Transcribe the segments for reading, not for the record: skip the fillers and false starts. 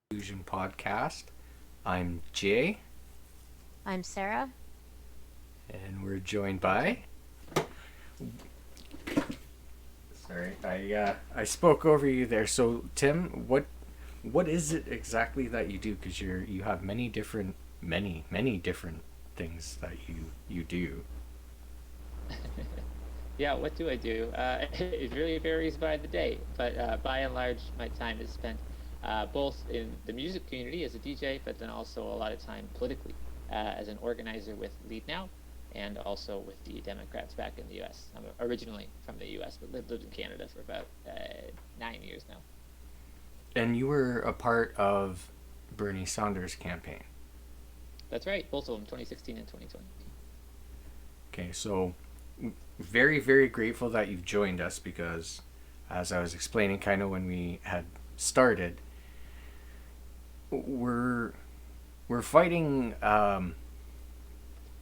Fusion Podcast. I'm Jay, I'm Sarah. and we're joined by. Sorry, I spoke over you there. So Tim, what is it exactly that you do? Because you have many different things that you do. Yeah, what do I do? It really varies by the day, but by and large, my time is spent both in the music community as a DJ, but then also a lot of time politically as an organizer with Lead Now and also with the Democrats back in the US. I'm originally from the US, but lived in Canada for about 9 years now. And you were a part of Bernie Sanders' campaign. That's right, both of them, 2016 and 2020. Okay, so very grateful that you've joined us because, as I was explaining, kind of when we had started, we're we're fighting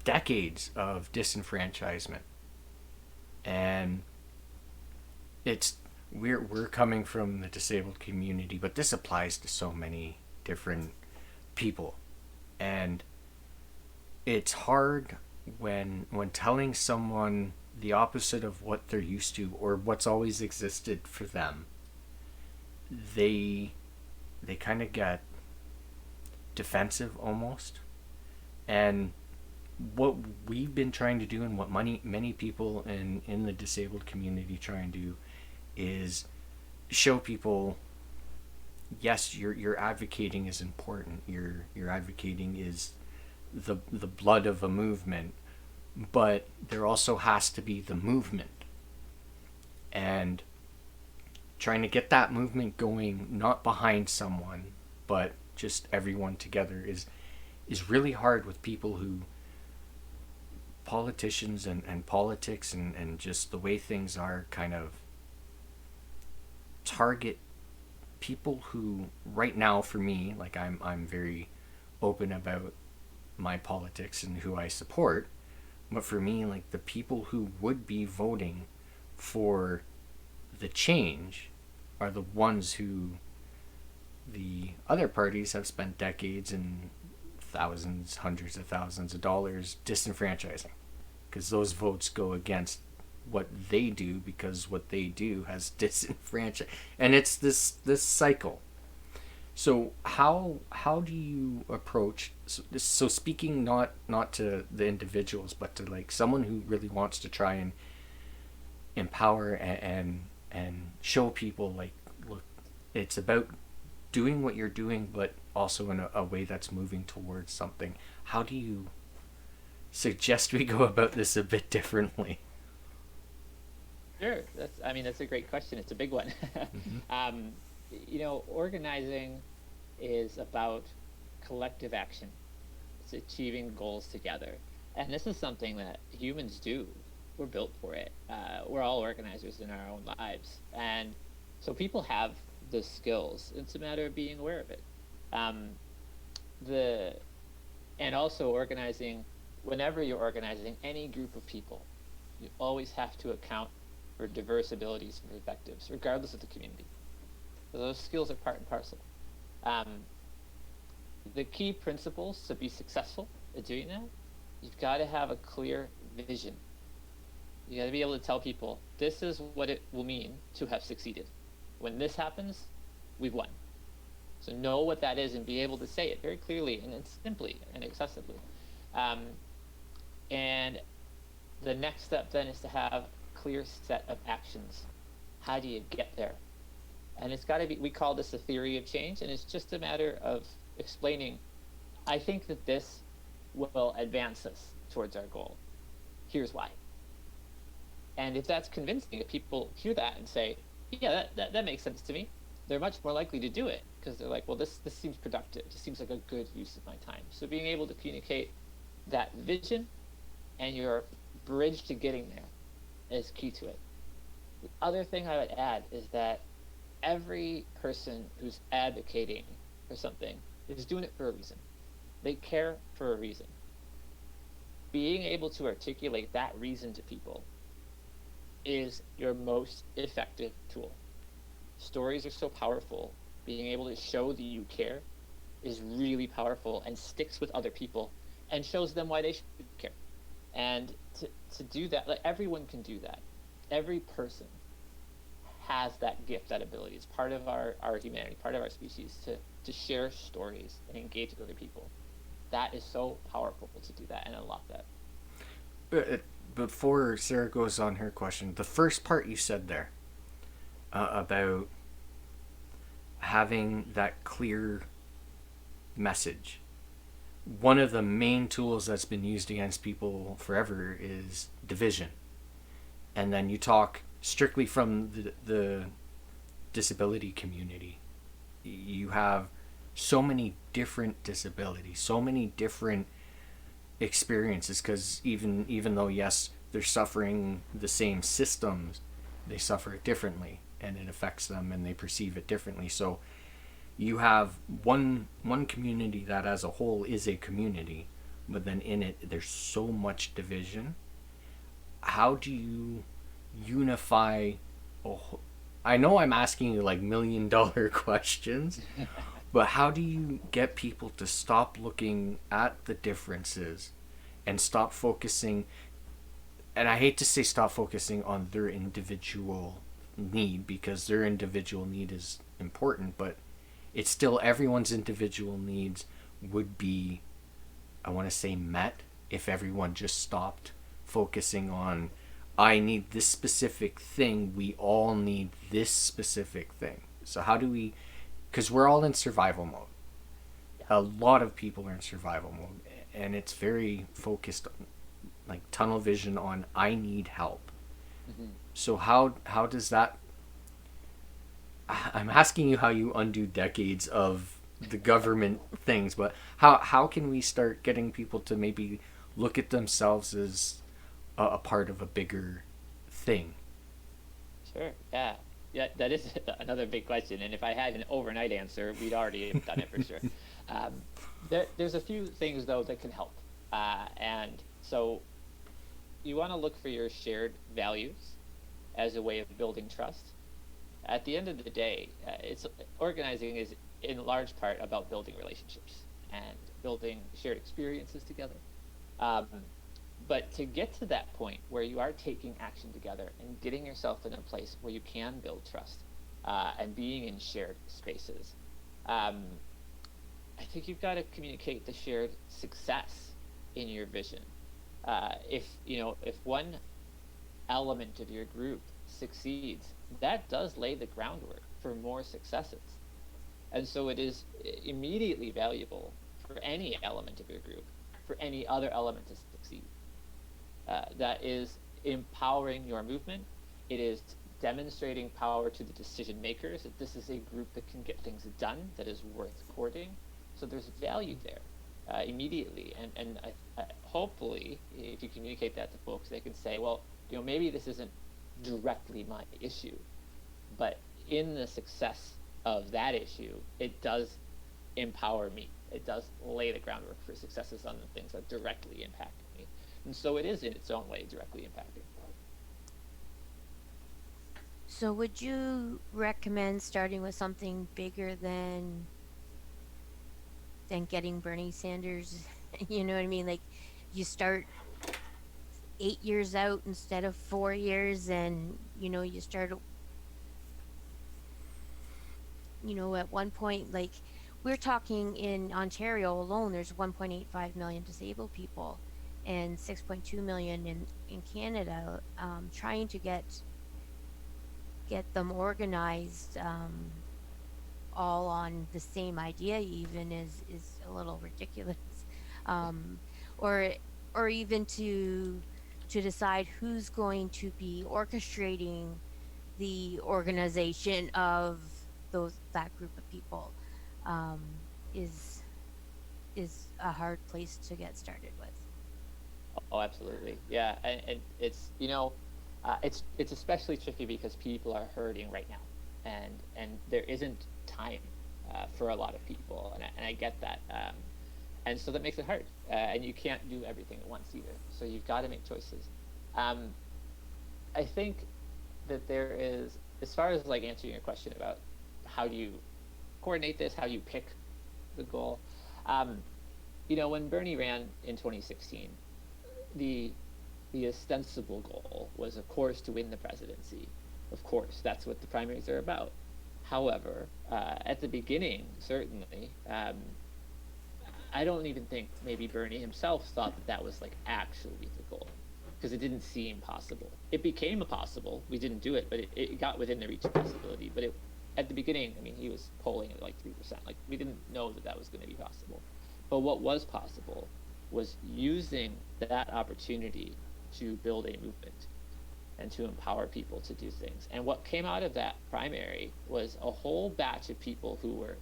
decades of disenfranchisement, and it's we're coming from the disabled community, but this applies to so many different people, and it's hard when telling someone the opposite of what they're used to or what's always existed for them. They kind of get defensive almost, and what we've been trying to do and what many people in the disabled community try and do is show people, yes, your advocating is important, your advocating is the blood of a movement, but there also has to be the movement, and trying to get that movement going not behind someone but just everyone together is really hard with people who politicians and politics and just the way things are kind of target people who right now for me, like I'm very open about my politics and who I support, but for me, like the people who would be voting for the change are the ones who the other parties have spent decades and thousands, hundreds of thousands of dollars disenfranchising, because those votes go against what they do, because what they do has disenfranchised, and it's this cycle. So how do you approach, so speaking not to the individuals but to like someone who really wants to try and empower and show people like, look, it's about doing what you're doing but also in a way that's moving towards something. How do you suggest we go about this a bit differently? Sure, that's a great question. It's a big one. Mm-hmm. um, Organizing is about collective action. It's achieving goals together, and this is something that humans do. We're built for it. We're all organizers in our own lives, and so people have the skills. It's a matter of being aware of it. Um, the and also organizing. Whenever you're organizing any group of people, you always have to account for diverse abilities and perspectives, regardless of the community. So those skills are part and parcel. Um, the key principles to be successful at doing that, you've got to have a clear vision. You got to be able to tell people this is what it will mean to have succeeded. When this happens, we've won. So know what that is and be able to say it very clearly and simply and accessibly. Um, and the next step then is to have a clear set of actions. How do you get there? And it's got to be, we call this the theory of change, and it's just a matter of explaining, I think that this will advance us towards our goal. Here's why. And if that's convincing, if people hear that and say, yeah, that makes sense to me, they're much more likely to do it because they're like, well, this seems productive. This seems like a good use of my time. So being able to communicate that vision and your bridge to getting there is key to it. The other thing I would add is that every person who's advocating for something is doing it for a reason. They care for a reason. Being able to articulate that reason to people is your most effective tool. Stories are so powerful. Being able to show that you care is really powerful and sticks with other people and shows them why they should care. And to do that, like everyone can do that. Every person has that gift, that ability. It's part of our humanity, part of our species to share stories and engage with other people. That is so powerful to do that and unlock that. Before Sarah goes on her question, the first part you said there about having that clear message. One of the main tools that's been used against people forever is division. And then you talk strictly from the disability community. You have so many different disabilities, so many different experiences, because even though yes they're suffering the same systems, they suffer it differently and it affects them and they perceive it differently. So you have one community that as a whole is a community, but then in it there's so much division. How do you unify I know I'm asking you like $1 million questions, but how do you get people to stop looking at the differences and stop focusing, and I hate to say stop focusing on their individual need, because their individual need is important, but it's still everyone's individual needs would be, I want to say, met if everyone just stopped focusing on, I need this specific thing, we all need this specific thing. So how do we, because we're all in survival mode. A lot of people are in survival mode, and it's very focused on, like, tunnel vision on I need help. Mm-hmm. So how does that, I'm asking you how you undo decades of the government things, but how can we start getting people to maybe look at themselves as a part of a bigger thing? Sure. Yeah. Yeah, that is another big question. And if I had an overnight answer, we'd already have done it for sure. There's a few things, though, that can help. And so you want to look for your shared values as a way of building trust. At the end of the day, organizing is in large part about building relationships and building shared experiences together. But to get to that point where you are taking action together and getting yourself in a place where you can build trust and being in shared spaces, I think you've got to communicate the shared success in your vision. If one element of your group succeeds, that does lay the groundwork for more successes. And so it is immediately valuable for any element of your group, for any other element to succeed. That is empowering your movement. It is demonstrating power to the decision makers that this is a group that can get things done, that is worth courting. So there's value there immediately. And hopefully, if you communicate that to folks, they can say, well, maybe this isn't directly my issue, but in the success of that issue, it does empower me. It does lay the groundwork for successes on the things that directly impact me. And so it is in its own way directly impacting. So would you recommend starting with something bigger than getting Bernie Sanders? You know what I mean? Like, you start 8 years out instead of 4 years, and you start at one point, like, we're talking in Ontario alone, there's 1.85 million disabled people and 6.2 million in Canada. Trying to get them organized all on the same idea even is a little ridiculous. Or even to decide who's going to be orchestrating the organization of that group of people is a hard place to get started with. Oh, absolutely. Yeah. And it's, it's especially tricky because people are hurting right now, and there isn't time for a lot of people. And I get that. And so that makes it hard. And you can't do everything at once either. So you've got to make choices. I think that there is, as far as like answering your question about how do you coordinate this, how do you pick the goal. Um, when Bernie ran in 2016, the the ostensible goal was, of course, to win the presidency. Of course, that's what the primaries are about. However, at the beginning, certainly, I don't even think maybe Bernie himself thought that that was like actually the goal, because it didn't seem possible. It became possible. We didn't do it, but it got within the reach of possibility. But at the beginning, I mean, he was polling at like 3%. Like, we didn't know that that was going to be possible. But what was possible was using that opportunity to build a movement and to empower people to do things. And what came out of that primary was a whole batch of people who were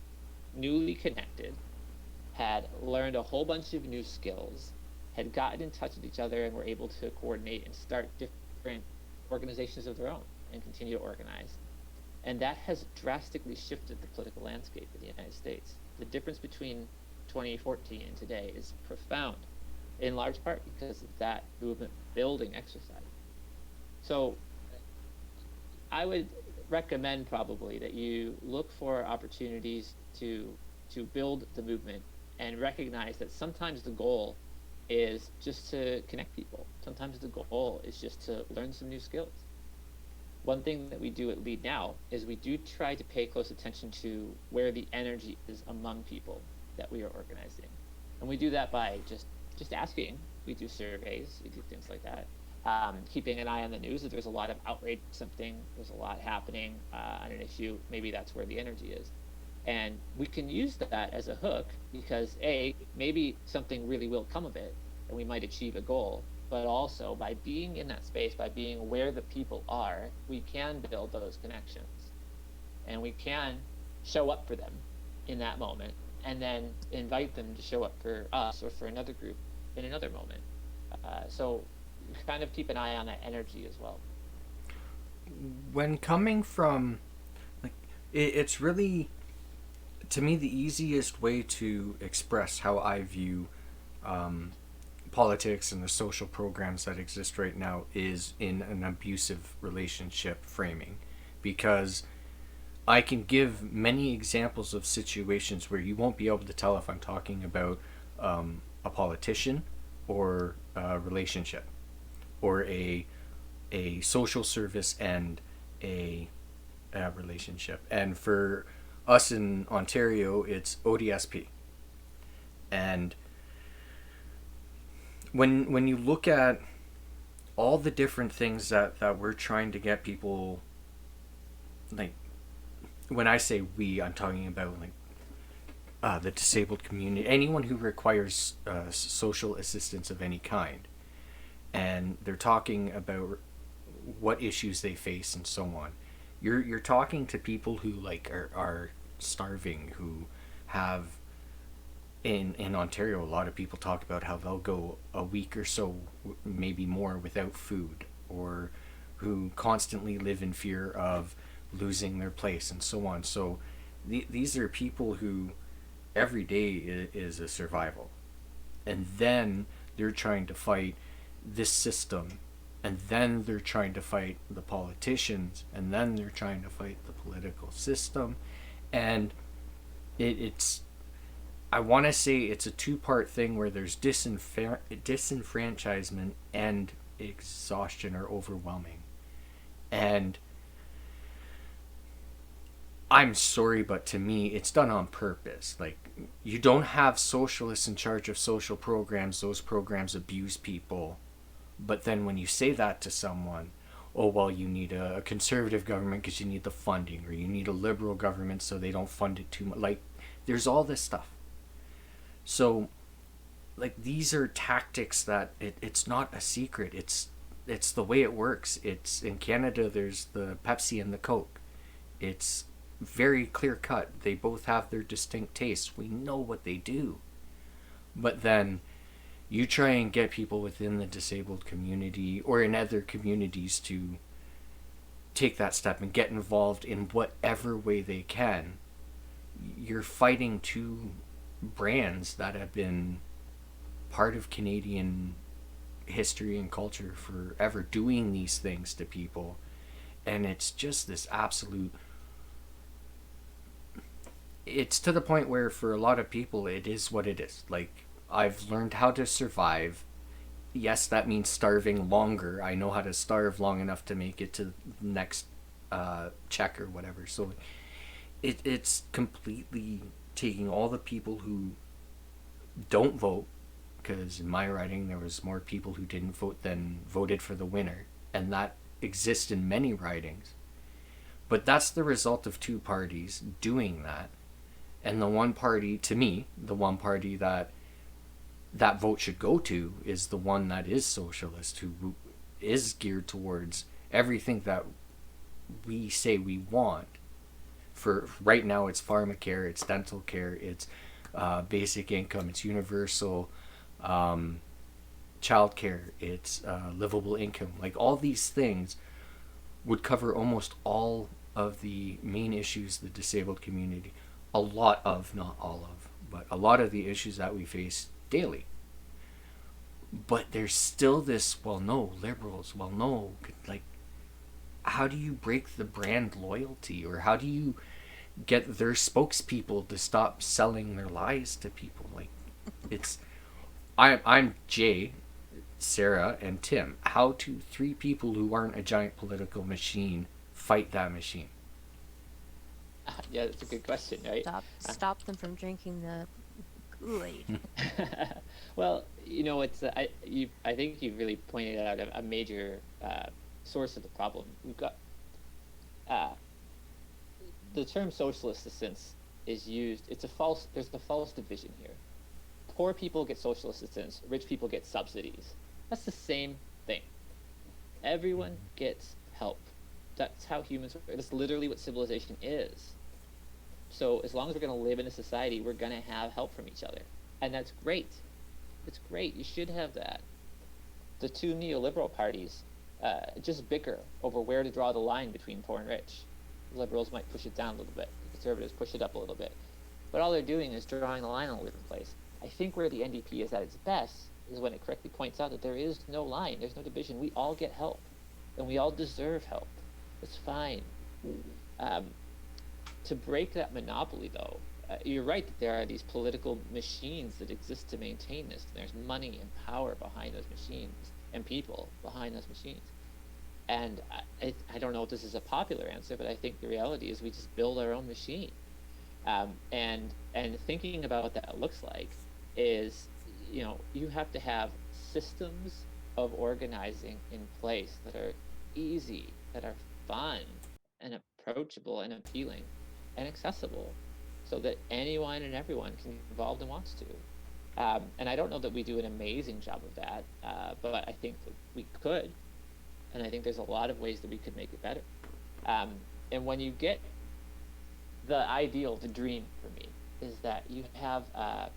newly connected, had learned a whole bunch of new skills, had gotten in touch with each other, and were able to coordinate and start different organizations of their own and continue to organize. And that has drastically shifted the political landscape in the United States. The difference between 2014 and today is profound, in large part because of that movement building exercise. So I would recommend probably that you look for opportunities to build the movement, and recognize that sometimes the goal is just to connect people. Sometimes the goal is just to learn some new skills. One thing that we do at Lead Now is we do try to pay close attention to where the energy is among people that we are organizing. And we do that by just asking. We do surveys, we do things like that. Keeping an eye on the news. If there's a lot of outrage, something, there's a lot happening on an issue, maybe that's where the energy is. And we can use that as a hook, because maybe something really will come of it and we might achieve a goal. But also, by being in that space, by being where the people are, we can build those connections, and we can show up for them in that moment, and then invite them to show up for us or for another group in another moment. So kind of keep an eye on that energy as well. When coming from, like, it's really, to me, the easiest way to express how I view politics and the social programs that exist right now is in an abusive relationship framing, because I can give many examples of situations where you won't be able to tell if I'm talking about a politician or a relationship, or a social service and a relationship. And for us in Ontario, it's ODSP. And when you look at all the different things that we're trying to get people, like, when I say we, I'm talking about like the disabled community, anyone who requires social assistance of any kind, and they're talking about what issues they face and so on. You're talking to people who like are starving, who have in Ontario, a lot of people talk about how they'll go a week or so, maybe more, without food, or who constantly live in fear of losing their place and so on. So these are people who every day is a survival, and then they're trying to fight this system, and then they're trying to fight the politicians, and then they're trying to fight the political system. And it's I want to say it's a two-part thing where there's disenfranchisement and exhaustion or overwhelming. And I'm sorry, but to me, it's done on purpose. Like, you don't have socialists in charge of social programs. Those programs abuse people. But then when you say that to someone, oh, well, you need a conservative government because you need the funding, or you need a liberal government so they don't fund it too much. Like, there's all this stuff. So, like, these are tactics that it's not a secret. It's the way it works. It's in Canada. There's the Pepsi and the Coke. It's very clear cut. They both have their distinct tastes. We know what they do. But then you try and get people within the disabled community or in other communities to take that step and get involved in whatever way they can. You're fighting two brands that have been part of Canadian history and culture forever, doing these things to people. And it's just this absolute it's to the point where for a lot of people it is what it is. Like, I've learned how to survive. Yes, that means starving longer. I know how to starve long enough to make it to the next check or whatever. So it's completely taking all the people who don't vote, because in my writing there was more people who didn't vote than voted for the winner, and that exists in many writings. But that's the result of two parties doing that. And the one party, to me, the one party that that vote should go to is the one that is socialist, who is geared towards everything that we say we want. For right now, it's pharmacare, it's dental care, it's basic income, it's universal child care, it's livable income. Like, all these things would cover almost all of the main issues the disabled community, a lot of, not all of, but a lot of the issues that we face daily. But there's still this, well, no, liberals, well, no, like, how do you break the brand loyalty, or how do you get their spokespeople to stop selling their lies to people? Like, it's, I'm Jay, Sarah, and Tim. How do three people who aren't a giant political machine fight that machine? Yeah, that's a good question, right? Stop them from drinking the Kool-Aid. Well, it's I think you've really pointed out a major source of the problem. We've got uh, the term socialist assistance is used. It's a false. There's a false division here. Poor people get social assistance. Rich people get subsidies. That's the same thing. Everyone gets help. That's how humans work. That's literally what civilization is. So as long as we're going to live in a society, we're going to have help from each other. And that's great. It's great. You should have that. The two neoliberal parties just bicker over where to draw the line between poor and rich. The liberals might push it down a little bit. The conservatives push it up a little bit. But all they're doing is drawing the line all over the place. I think where the NDP is at its best is when it correctly points out that there is no line. There's no division. We all get help. And we all deserve help. It's fine. To break that monopoly, though, you're right that there are these political machines that exist to maintain this. And there's money and power behind those machines and people behind those machines. And I don't know if this is a popular answer, but I think the reality is we just build our own machine. And thinking about what that looks like is, you have to have systems of organizing in place that are easy, that are fun and approachable and appealing and accessible, so that anyone and everyone can get involved and wants to. And I don't know that we do an amazing job of that, but I think that we could, and I think there's a lot of ways that we could make it better. And when you get the ideal, the dream for me, is that you have a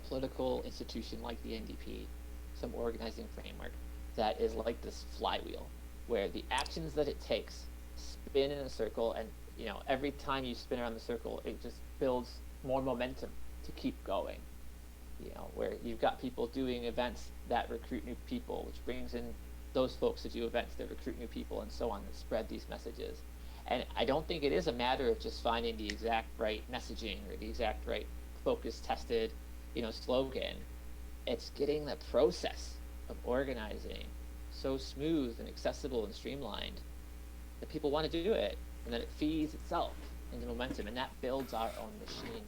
political institution like the NDP, some organizing framework that is like this flywheel, where the actions that it takes spin in a circle, and every time you spin around the circle, it just builds more momentum to keep going. Where you've got people doing events that recruit new people, which brings in those folks to do events that recruit new people, and so on, that spread these messages. And I don't think it is a matter of just finding the exact right messaging or the exact right focus tested, slogan. It's getting the process of organizing so smooth and accessible and streamlined that people want to do it, and then it feeds itself into momentum, and that builds our own machine.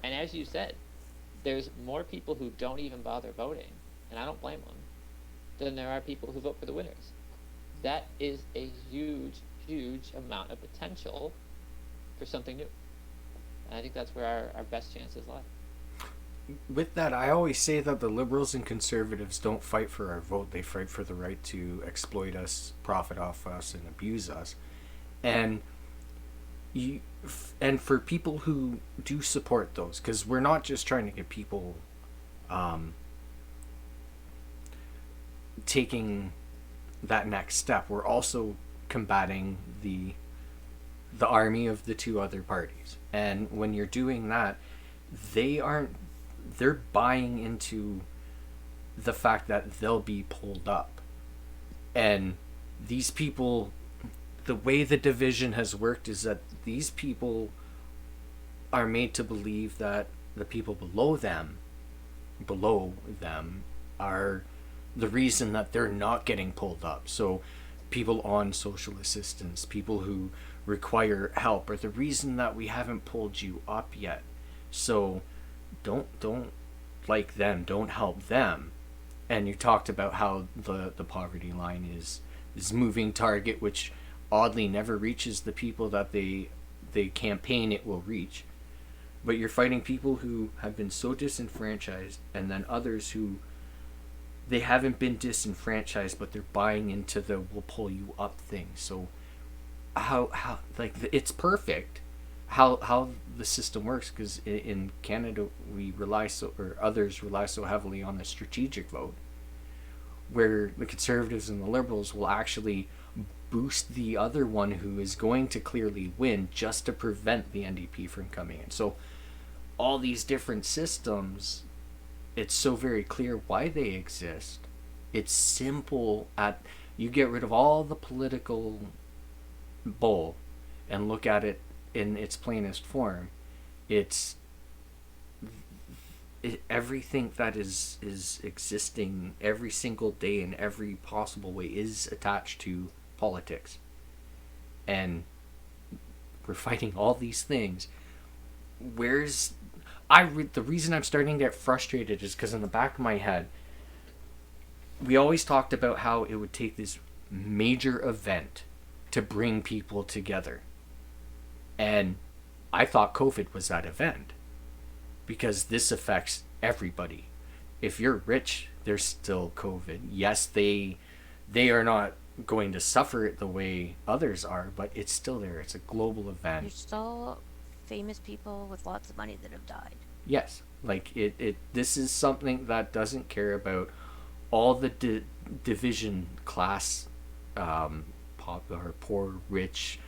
And as you said, there's more people who don't even bother voting, and I don't blame them, than there are people who vote for the winners. That is a huge, huge amount of potential for something new. And I think that's where our best chances lie. With that, I always say that the liberals and conservatives don't fight for our vote. They fight for the right to exploit us, profit off us, and abuse us. And and for people who do support those, because we're not just trying to get people taking that next step. We're also combating the army of the two other parties. And when you're doing that, they're buying into the fact that they'll be pulled up. And these people, the way the division has worked is that these people are made to believe that the people below them are the reason that they're not getting pulled up. So people on social assistance, people who require help, are the reason that we haven't pulled you up yet. So don't like them, don't help them. And you talked about how the poverty line is moving target, which oddly never reaches the people that they campaign it will reach. But you're fighting people who have been so disenfranchised, and then others who they haven't been disenfranchised, but they're buying into the "we'll pull you up" thing. So how like it's perfect how the system works, because in Canada we rely so, or others rely so heavily on the strategic vote, where the Conservatives and the Liberals will actually boost the other one who is going to clearly win just to prevent the NDP from coming in. So all these different systems, it's so very clear why they exist. It's simple. At you get rid of all the political bull and look at it in its plainest form. It's everything that is existing every single day in every possible way is attached to politics, and we're fighting all these things. Where's the reason I'm starting to get frustrated is because in the back of my head, we always talked about how it would take this major event to bring people together, and I thought COVID was that event, because this affects everybody. If you're rich, there's still COVID. Yes, they are not going to suffer it the way others are, but it's still there. It's a global event. There's still famous people with lots of money that have died. Yes, like it this is something that doesn't care about all the division, class, pop or poor, rich,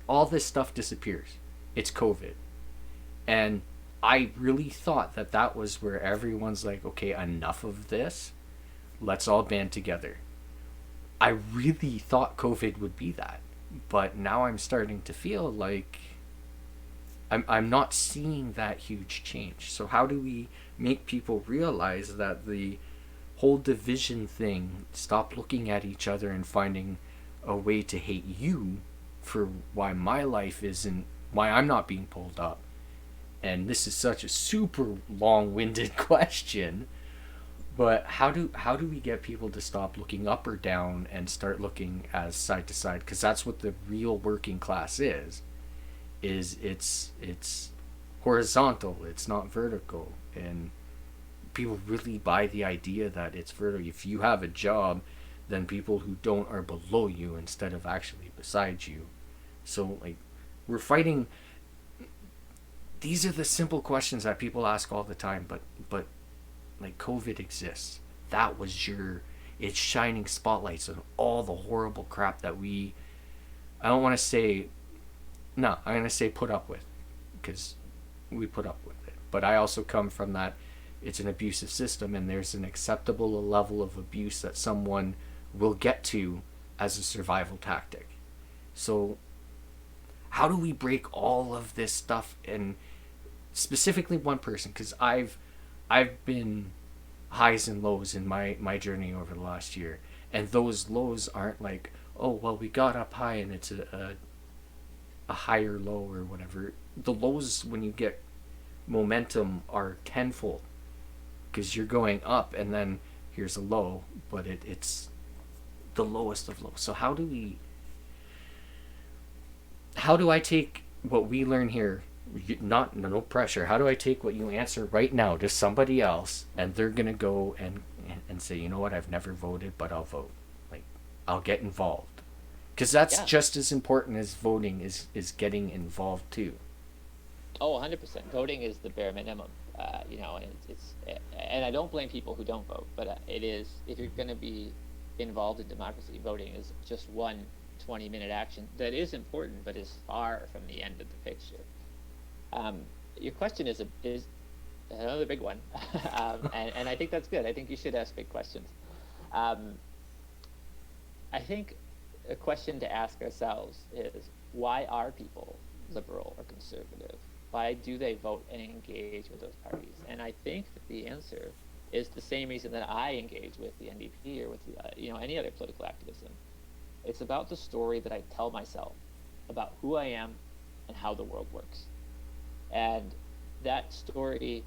all this stuff disappears. It's COVID. And I really thought that was where everyone's like, okay, enough of this. Let's all band together. I really thought COVID would be that. But now I'm starting to feel like I'm not seeing that huge change. So how do we make people realize that the whole division thing, stop looking at each other and finding a way to hate you for why my life isn't, why I'm not being pulled up? And this is such a super long-winded question, but how do we get people to stop looking up or down and start looking as side to side? Because that's what the real working class is it's horizontal, it's not vertical. And people really buy the idea that it's vertical. If you have a job, then people who don't are below you instead of actually beside you. So like, we're fighting. These are the simple questions that people ask all the time, but like, COVID exists. That was it's shining spotlights on all the horrible crap that I don't want to say, no, I'm going to say put up with, because we put up with it. But I also come from that it's an abusive system, and there's an acceptable level of abuse that someone will get to as a survival tactic. So how do we break all of this stuff? And specifically one person, because I've been highs and lows in my journey over the last year, and those lows aren't like, oh well, we got up high and it's a higher low or whatever. The lows, when you get momentum, are tenfold, because you're going up and then here's a low, but it's the lowest of lows. So how do I take what we learn here? No pressure. How do I take what you answer right now to somebody else, and they're gonna go and say, you know what, I've never voted, but I'll vote. Like, I'll get involved, because that's just as important as voting is getting involved too. Oh, 100%. Voting is the bare minimum. And and I don't blame people who don't vote, but it is, if you're going to be involved in democracy, voting is just one 20-minute action that is important, but is far from the end of the picture. Your question is another big one, and I think that's good. I think you should ask big questions. I think a question to ask ourselves is, why are people liberal or conservative? Why do they vote and engage with those parties? And I think that the answer is the same reason that I engage with the NDP or with any other political activism. It's about the story that I tell myself about who I am and how the world works. And that story,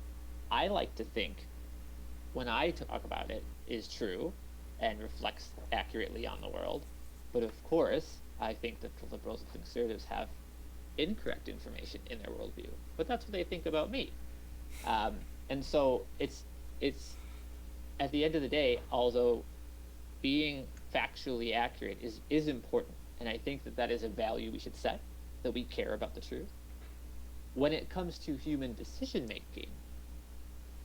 I like to think, when I talk about it, is true and reflects accurately on the world. But of course, I think that the liberals and conservatives have incorrect information in their worldview. But that's what they think about me. And so it's at the end of the day, although being factually accurate is important, and I think that is a value we should set, that we care about the truth. When it comes to human decision making,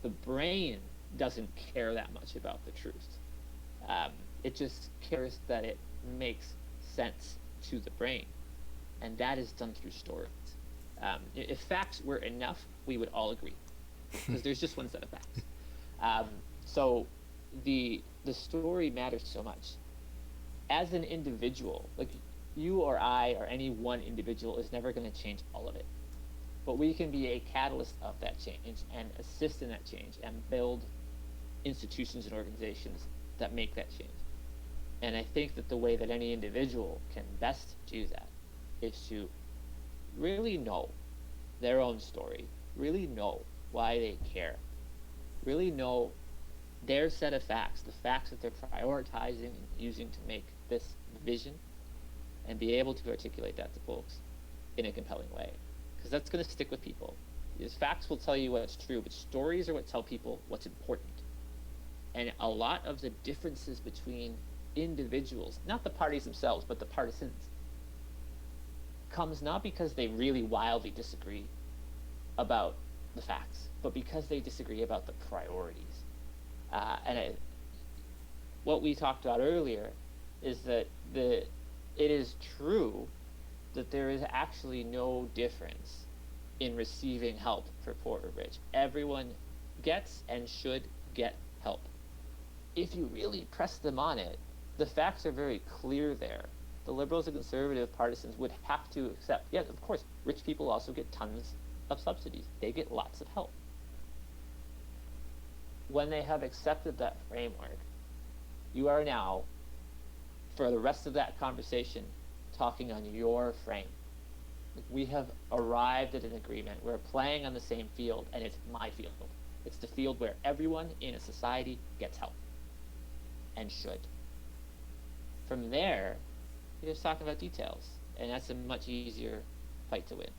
the brain doesn't care that much about the truth. It just cares that it makes sense to the brain, and that is done through stories. If facts were enough, we would all agree, because there's just one set of facts. So the story matters so much. As an individual, like you or I or any one individual is never going to change all of it. But we can be a catalyst of that change and assist in that change and build institutions and organizations that make that change. And I think that the way that any individual can best do that is to really know their own story, really know why they care, really know their set of facts, the facts that they're prioritizing and using to make this vision, and be able to articulate that to folks in a compelling way. Because that's going to stick with people. Because facts will tell you what's true, but stories are what tell people what's important. And a lot of the differences between individuals, not the parties themselves, but the partisans, comes not because they really wildly disagree about the facts, but because they disagree about the priorities. What we talked about earlier is that it is true that there is actually no difference in receiving help for poor or rich. Everyone gets and should get help. If you really press them on it, the facts are very clear there. The liberals and conservative partisans would have to accept, yes, of course, rich people also get tons of subsidies. They get lots of help. When they have accepted that framework, you are now, for the rest of that conversation, talking on your frame. We have arrived at an agreement. We're playing on the same field, and it's my field. It's the field where everyone in a society gets help and should. From there, you're just talking about details, and that's a much easier fight to win.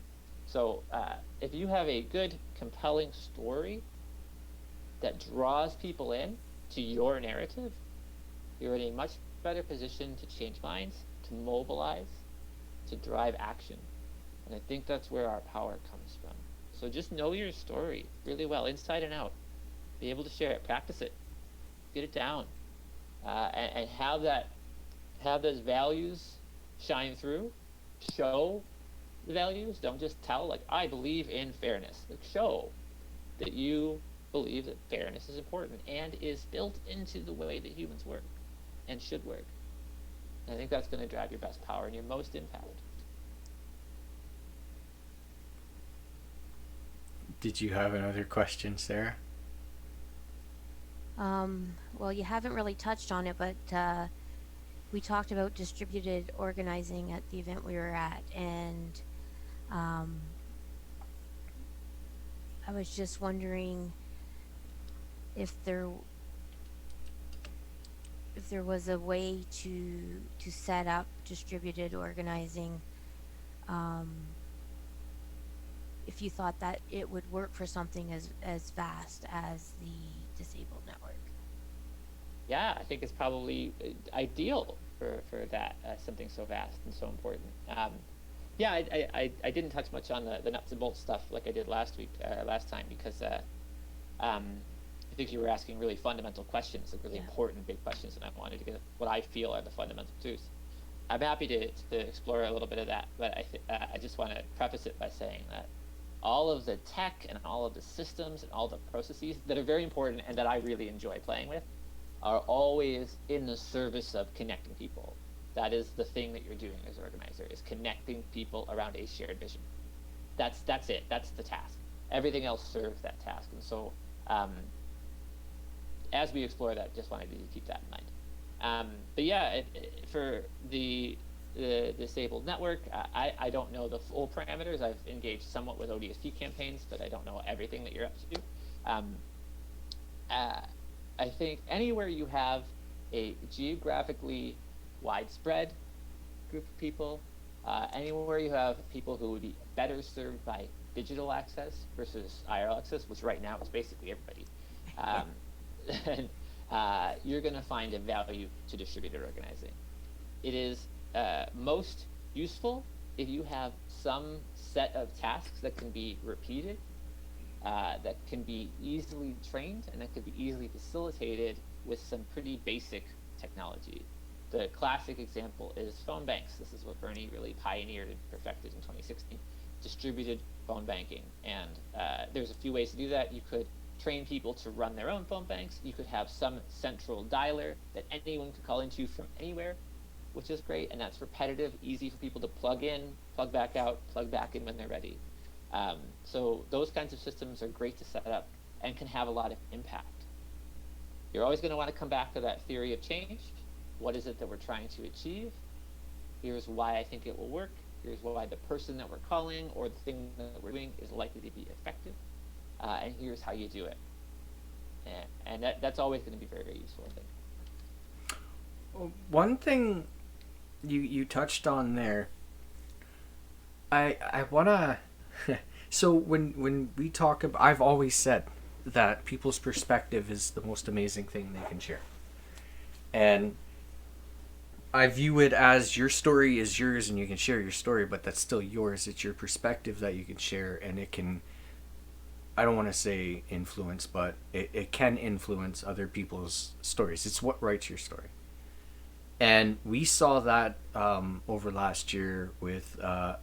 So if you have a good, compelling story that draws people in to your narrative, you're in a much better position to change minds, to mobilize, to drive action. And I think that's where our power comes from. So just know your story really well, inside and out. Be able to share it, practice it, get it down, and have those values shine through. Show the values. Don't just tell, like, I believe in fairness. Like, show that you believe that fairness is important and is built into the way that humans work and should work. And I think that's going to drive your best power and your most impact. Did you have another question, Sarah? Well, you haven't really touched on it, but we talked about distributed organizing at the event we were at, and I was just wondering if there was a way to set up distributed organizing, if you thought that it would work for something as vast as the disabled network. Yeah, I think it's probably ideal for that, something so vast and so important. Yeah, I didn't touch much on the nuts and bolts stuff like I did last time, because I think you were asking really fundamental questions, like really important big questions, and I wanted to get what I feel are the fundamental truths. I'm happy to explore a little bit of that, but I just want to preface it by saying that all of the tech and all of the systems and all the processes that are very important and that I really enjoy playing with are always in the service of connecting people. That is the thing that you're doing as an organizer, is connecting people around a shared vision. That's it. That's the task. Everything else serves that task. And so, um, as we explore that, just wanted to keep that in mind. But yeah, for the disabled network, I don't know the full parameters. I've engaged somewhat with ODSP campaigns, but I don't know everything that you're up to. Um, uh, I think anywhere you have a geographically widespread group of people, anywhere you have people who would be better served by digital access versus IRL access, which right now is basically everybody, um, and you're going to find a value to distributed organizing. It is most useful if you have some set of tasks that can be repeated, that can be easily trained, and that can be easily facilitated with some pretty basic technology. The classic example is phone banks. This is what Bernie really pioneered and perfected in 2016, distributed phone banking. And there's a few ways to do that. You could train people to run their own phone banks. You could have some central dialer that anyone could call into from anywhere, which is great. And that's repetitive, easy for people to plug in, plug back out, plug back in when they're ready. So those kinds of systems are great to set up and can have a lot of impact. You're always going to want to come back to that theory of change. What is it that we're trying to achieve? Here's why I think it will work. Here's why the person that we're calling or the thing that we're doing is likely to be effective. And here's how you do it. And that's always going to be very, very useful, I think. One thing you touched on there, I want to... So when we talk about... I've always said that people's perspective is the most amazing thing they can share. And I view it as your story is yours and you can share your story, but that's still yours. It's your perspective that you can share, and it can, I don't want to say influence, but it can influence other people's stories. It's what writes your story. And we saw that over last year with a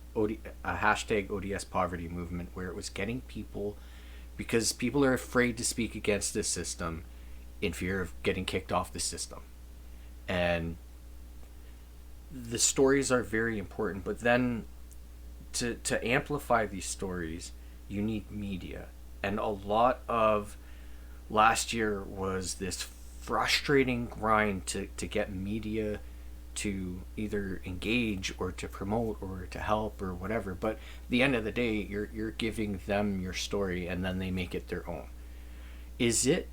hashtag ODS poverty movement, where it was getting people, because people are afraid to speak against this system in fear of getting kicked off the system. And the stories are very important, but then to amplify these stories, you need media. And a lot of last year was this frustrating grind to get media to either engage or to promote or to help or whatever. But at the end of the day, you're giving them your story and then they make it their own. Is it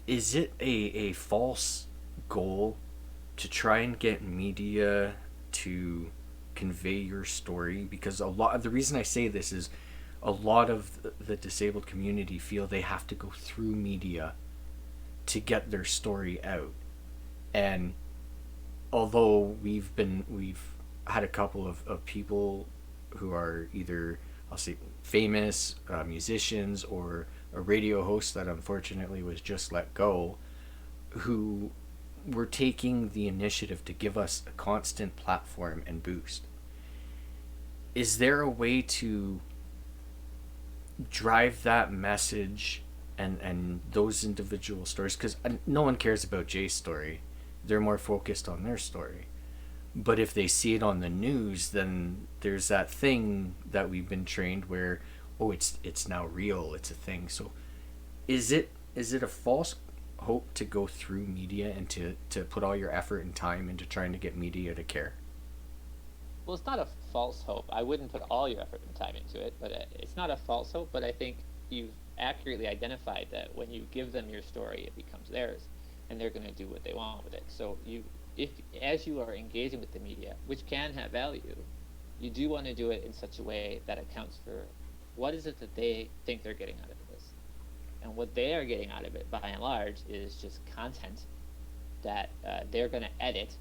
a false goal to try and get media to convey your story? Because a lot of the reason I say this is a lot of the disabled community feel they have to go through media to get their story out. And although we've had a couple of people who are either, I'll say, famous musicians or a radio host that unfortunately was just let go, who were taking the initiative to give us a constant platform and boost. Is there a way to drive that message and those individual stories? Because no one cares about Jay's story. They're more focused on their story. But if they see it on the news, then there's that thing that we've been trained where, oh, it's now real, it's a thing. So is it a false hope to go through media and to put all your effort and time into trying to get media to care? Well, it's not a false hope. I wouldn't put all your effort and time into it, but it's not a false hope. But I think you've accurately identified that when you give them your story, it becomes theirs, and they're going to do what they want with it. So as you are engaging with the media, which can have value, you do want to do it in such a way that accounts for what is it that they think they're getting out of this. And what they are getting out of it, by and large, is just content that they're going to edit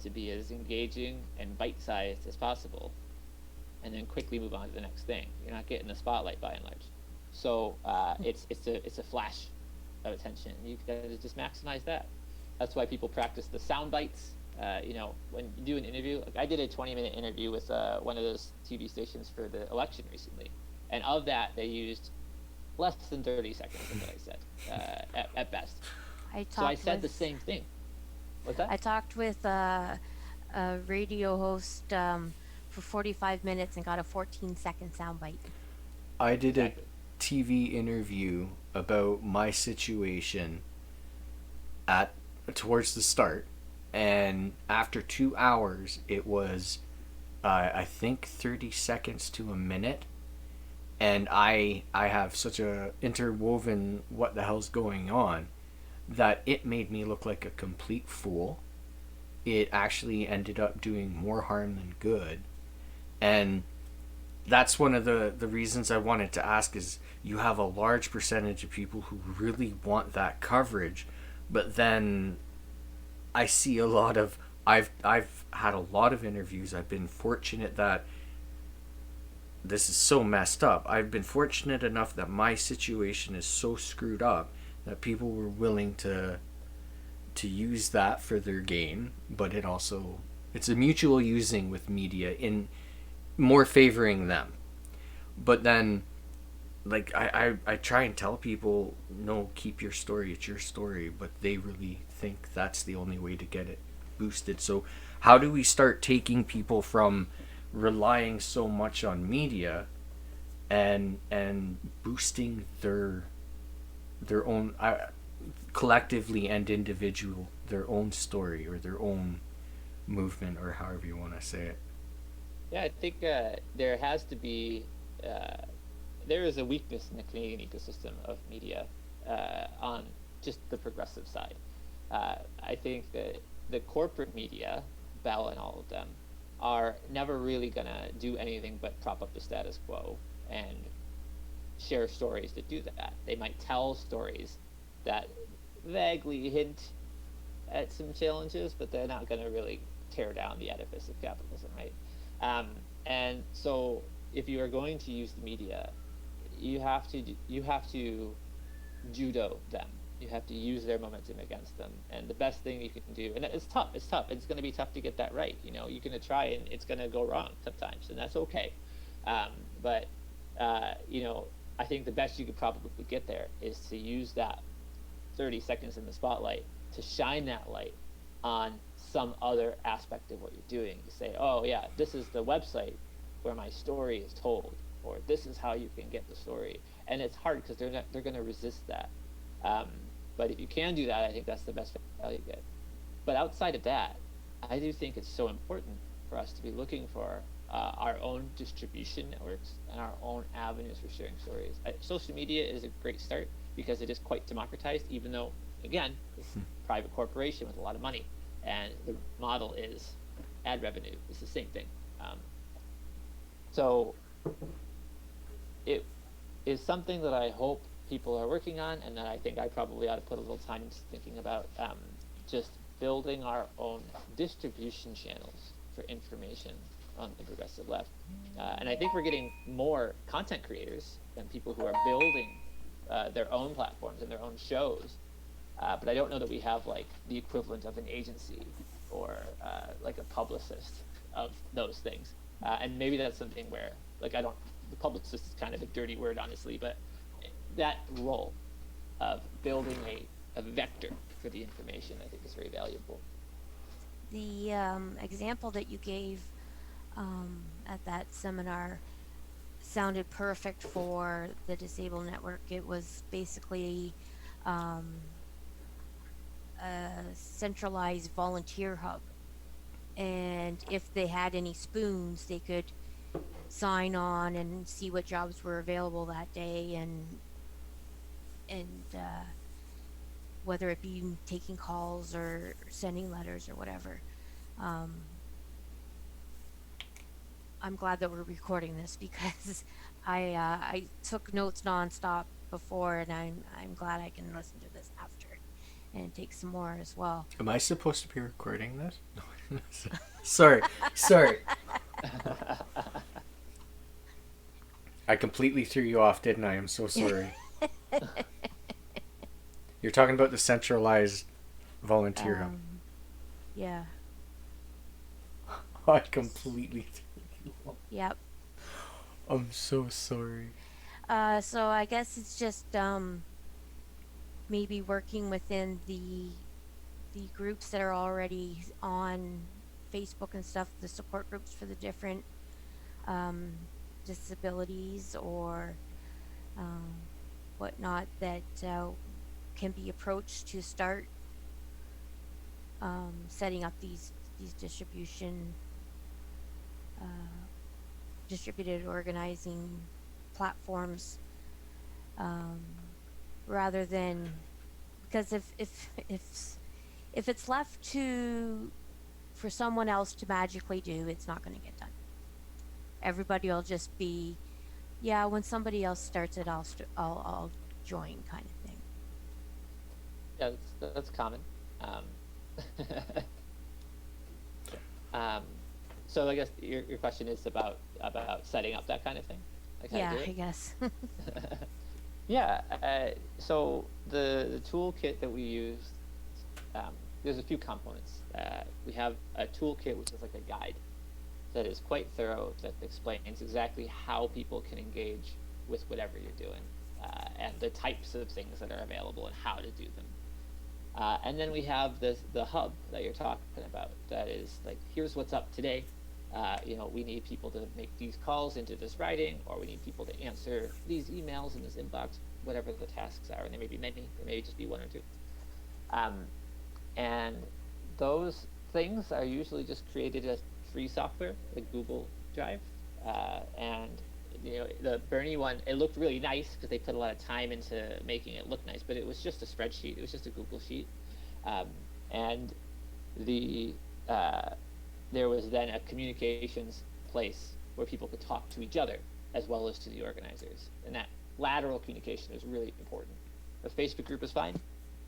to be as engaging and bite-sized as possible, and then quickly move on to the next thing. You're not getting the spotlight, by and large. So it's a flash of attention. You got to just maximize that. That's why people practice the sound bites. When you do an interview, like I did a 20-minute interview with one of those TV stations for the election recently, and of that they used less than 30 seconds of what I said at best. So I said the same thing. What's that? I talked with a radio host for 45 minutes and got a 14-second soundbite. I did a Exactly. TV interview about my situation at towards the start, and after 2 hours, it was I think 30 seconds to a minute, and I have such a interwoven what the hell's going on that it made me look like a complete fool. It actually ended up doing more harm than good, and that's one of the reasons I wanted to ask is you have a large percentage of people who really want that coverage, but then I see a lot of I've had a lot of interviews. I've been fortunate that this is so messed up. I've been fortunate enough that my situation is so screwed up that people were willing to use that for their gain, but it's a mutual using with media in more favoring them. But then like I try and tell people no, keep your story, it's your story, but they really think that's the only way to get it boosted. So how do we start taking people from relying so much on media and boosting their own collectively and individual their own story or their own movement or however you want to say it? Yeah, I think there has to be uh, there is a weakness in the Canadian ecosystem of media on just the progressive side. I think that the corporate media, Bell and all of them, are never really gonna do anything but prop up the status quo and share stories that do that. They might tell stories that vaguely hint at some challenges, but they're not going to really tear down the edifice of capitalism, right? Um, and so, if you are going to use the media, you have to judo them. You have to use their momentum against them. And the best thing you can do, and it's tough. It's tough. It's going to be tough to get that right. You know, you're going to try, and it's going to go wrong sometimes, and that's okay. But you know, I think the best you could probably get there is to use that 30 seconds in the spotlight to shine that light on some other aspect of what you're doing. You say, oh yeah, this is the website where my story is told, or this is how you can get the story. And it's hard because they're going to resist that. Um, but if you can do that, I think that's the best value you get. But outside of that, I do think it's so important for us to be looking for our own distribution networks and our own avenues for sharing stories. Social media is a great start because it is quite democratized, even though, again, it's a private corporation with a lot of money, and the model is ad revenue. It's the same thing. So it is something that I hope people are working on, and that I think I probably ought to put a little time into thinking about, just building our own distribution channels for information on the progressive left. And I think we're getting more content creators than people who are building their own platforms and their own shows. But I don't know that we have like the equivalent of an agency or like a publicist of those things. And maybe that's something where, like, the publicist is kind of a dirty word, honestly, but that role of building a vector for the information, I think, is very valuable. The example that you gave at that seminar sounded perfect for the Disabled Network. It was basically um, a centralized volunteer hub. And if they had any spoons, they could sign on and see what jobs were available that day, and whether it be taking calls or sending letters or whatever. Um, I'm glad that we're recording this because I took notes nonstop before, and I'm glad I can listen to this after and take some more as well. Am I supposed to be recording this? No. Sorry, sorry. I completely threw you off, didn't I? I'm so sorry. You're talking about the centralized volunteer hub. Yeah. I completely threw you off. Yep. I'm so sorry. So I guess it's just maybe working within the groups that are already on Facebook and stuff, the support groups for the different um, disabilities or um, whatnot that can be approached to start setting up these uh, distributed organizing platforms, um, rather than, because if it's left to for someone else to magically do, it's not going to get done. Everybody will just be, yeah, when somebody else starts it, I'll join, kind of thing. Yeah, that's common. Um, um, so I guess your question is about setting up that kind of thing, like how to Yeah, do I it. guess. Yeah. So the toolkit that we use, um, there's a few components. We have a toolkit which is like a guide that is quite thorough, that explains exactly how people can engage with whatever you're doing, and the types of things that are available and how to do them. And then we have the hub that you're talking about. That is like, here's what's up today. We need people to make these calls into this writing, or we need people to answer these emails in this inbox, whatever the tasks are. And there may be many, there may just be one or two. Um, and those things are usually just created as free software, like Google Drive. And the Bernie one, it looked really nice because they put a lot of time into making it look nice, but it was just a spreadsheet. It was just a Google sheet. um, and the there was then a communications place where people could talk to each other as well as to the organizers, and that lateral communication is really important. The Facebook group is fine,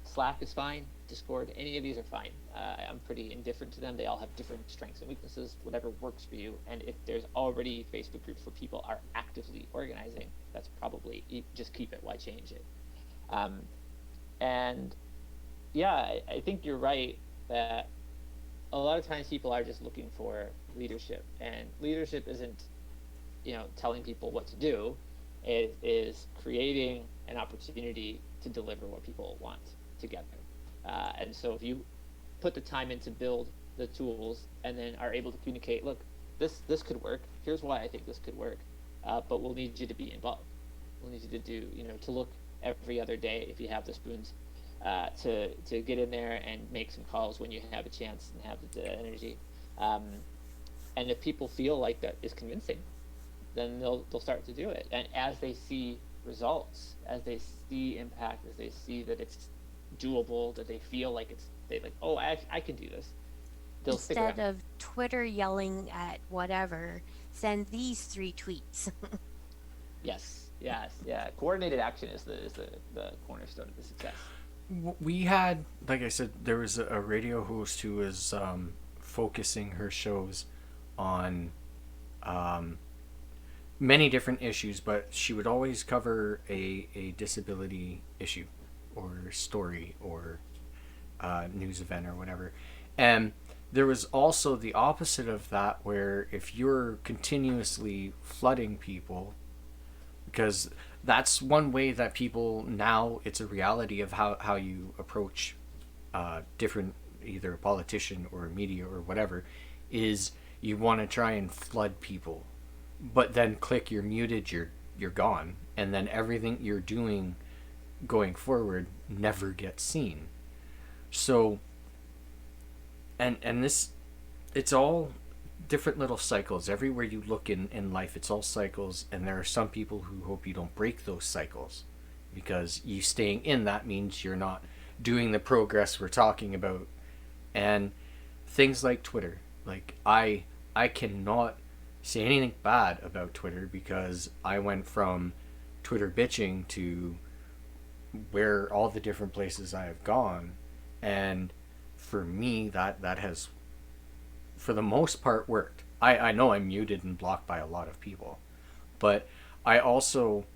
Slack is fine, Discord, any of these are fine. I'm pretty indifferent to them. They all have different strengths and weaknesses, whatever works for you. And if there's already Facebook groups where people are actively organizing, that's probably, just keep it. Why change it? Um, and yeah, I think you're right that a lot of times people are just looking for leadership, and leadership isn't, telling people what to do. It is creating an opportunity to deliver what people want together. And so if you put the time in to build the tools and then are able to communicate, look, this could work. Here's why I think this could work. But we'll need you to be involved. We'll need you to do, to look every other day if you have the spoons, to get in there and make some calls when you have a chance and have the energy. Um, and if people feel like that is convincing, then they'll start to do it. And as they see results, as they see impact, as they see that it's doable, that they feel like they like, oh, I can do this, they'll stick Instead around. of Twitter yelling at whatever, send these three tweets. Yes, yes, yeah. Coordinated action is the cornerstone of the success. We had, like I said, there was a radio host who was focusing her shows on um, many different issues, but she would always cover a disability issue or story or news event or whatever. And there was also the opposite of that, where if you're continuously flooding people, because that's one way that people now, it's a reality of how you approach different, either a politician or media or whatever, is you want to try and flood people, but then click you're muted, you're gone, and then everything you're doing going forward never gets seen. So and this, it's all different little cycles everywhere you look in life. It's all cycles, and there are some people who hope you don't break those cycles, because you staying in that means you're not doing the progress we're talking about. And things like Twitter, like I cannot say anything bad about Twitter, because I went from Twitter bitching to where all the different places I have gone. And for me, that has, for the most part, worked. I know I'm muted and blocked by a lot of people, but I also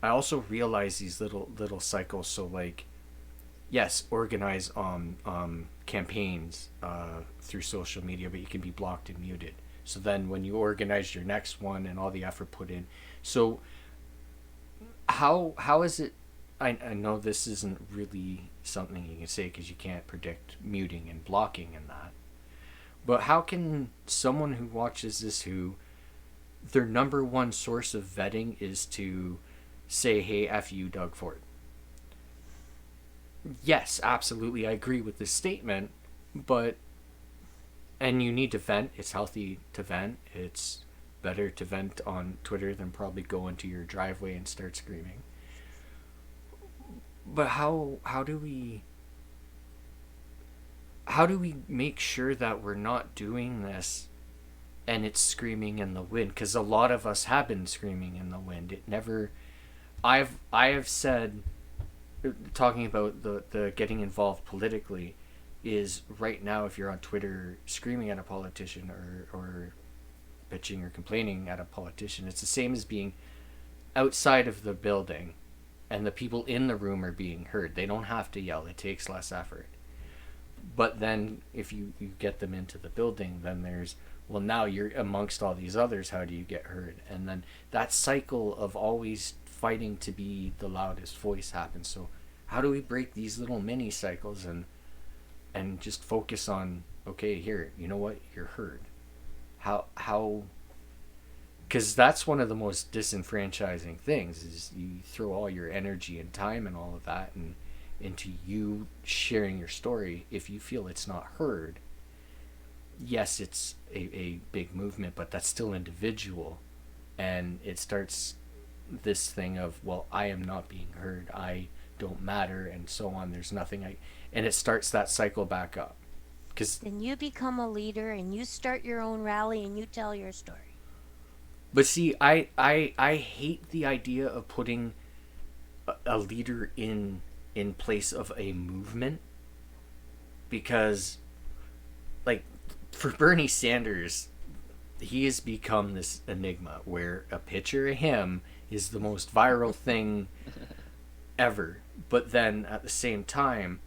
I also realize these little cycles. So like, yes, organize campaigns through social media, but you can be blocked and muted. So then when you organize your next one and all the effort put in, so how is it? I know this isn't really something you can say because you can't predict muting and blocking and that. But how can someone who watches this, who their number one source of vetting is to say, hey, F you, Doug Ford. Yes, absolutely, I agree with this statement, but, and you need to vent. It's healthy to vent. It's better to vent on Twitter than probably go into your driveway and start screaming. But how do we make sure that we're not doing this and it's screaming in the wind? Because a lot of us have been screaming in the wind. It never. I have said, talking about the getting involved politically, is right now if you're on Twitter screaming at a politician or bitching or complaining at a politician, it's the same as being outside of the building and the people in the room are being heard. They don't have to yell. It takes less effort. But then if you get them into the building, then there's, well, now you're amongst all these others, how do you get heard? And then that cycle of always fighting to be the loudest voice happens. So how do we break these little mini cycles and just focus on, okay, here, you know what, you're heard? How because that's one of the most disenfranchising things, is you throw all your energy and time and all of that and into you sharing your story. If you feel it's not heard, yes, it's a big movement, but that's still individual. And it starts this thing of, well, I am not being heard, I don't matter, and so on. There's nothing and it starts that cycle back up. Because Then you become a leader and you start your own rally and you tell your story. but see, I hate the idea of putting a leader in place of a movement, because, like, for Bernie Sanders, he has become this enigma where a picture of him is the most viral thing ever. But then at the same time,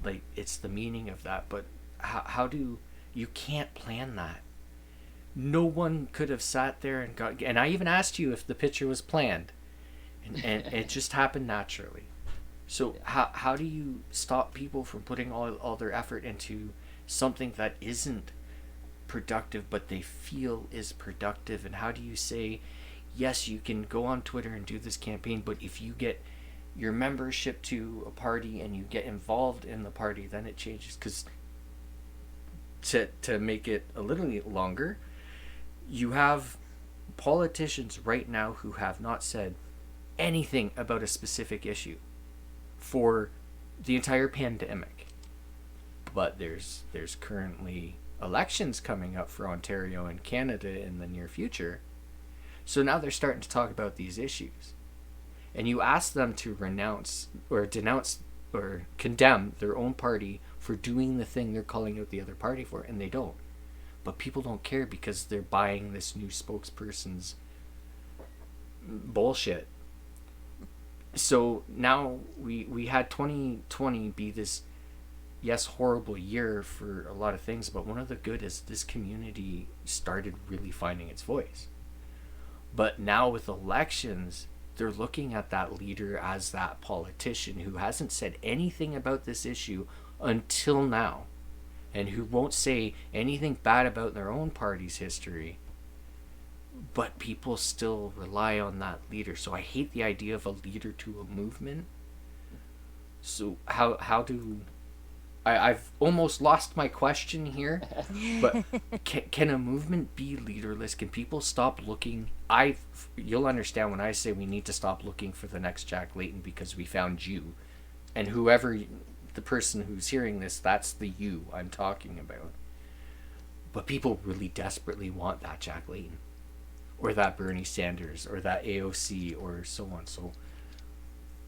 like, it's the meaning of that. But how do you can't plan that? No one could have sat there and got. And I even asked you if the picture was planned, and it just happened naturally. So how do you stop people from putting all their effort into something that isn't productive but they feel is productive? And how do you say, yes, you can go on Twitter and do this campaign, but if you get your membership to a party and you get involved in the party, then it changes? Because to make it a little longer, you have politicians right now who have not said anything about a specific issue for the entire pandemic. But there's currently elections coming up for Ontario and Canada in the near future. So now they're starting to talk about these issues. And you ask them to renounce or denounce or condemn their own party for doing the thing they're calling out the other party for, and they don't. But people don't care because they're buying this new spokesperson's bullshit. So now we had 2020 be this, yes, horrible year for a lot of things, but one of the good is this community started really finding its voice. But now with elections, they're looking at that leader as that politician who hasn't said anything about this issue until now, and who won't say anything bad about their own party's history, but people still rely on that leader. So I hate the idea of a leader to a movement. So how do I've almost lost my question here, but can a movement be leaderless? Can people stop looking? You'll understand when I say we need to stop looking for the next Jack Layton, because we found you, and whoever the person who's hearing this, that's the you I'm talking about. But people really desperately want that Jack Layton, or that Bernie Sanders, or that AOC, or so on. So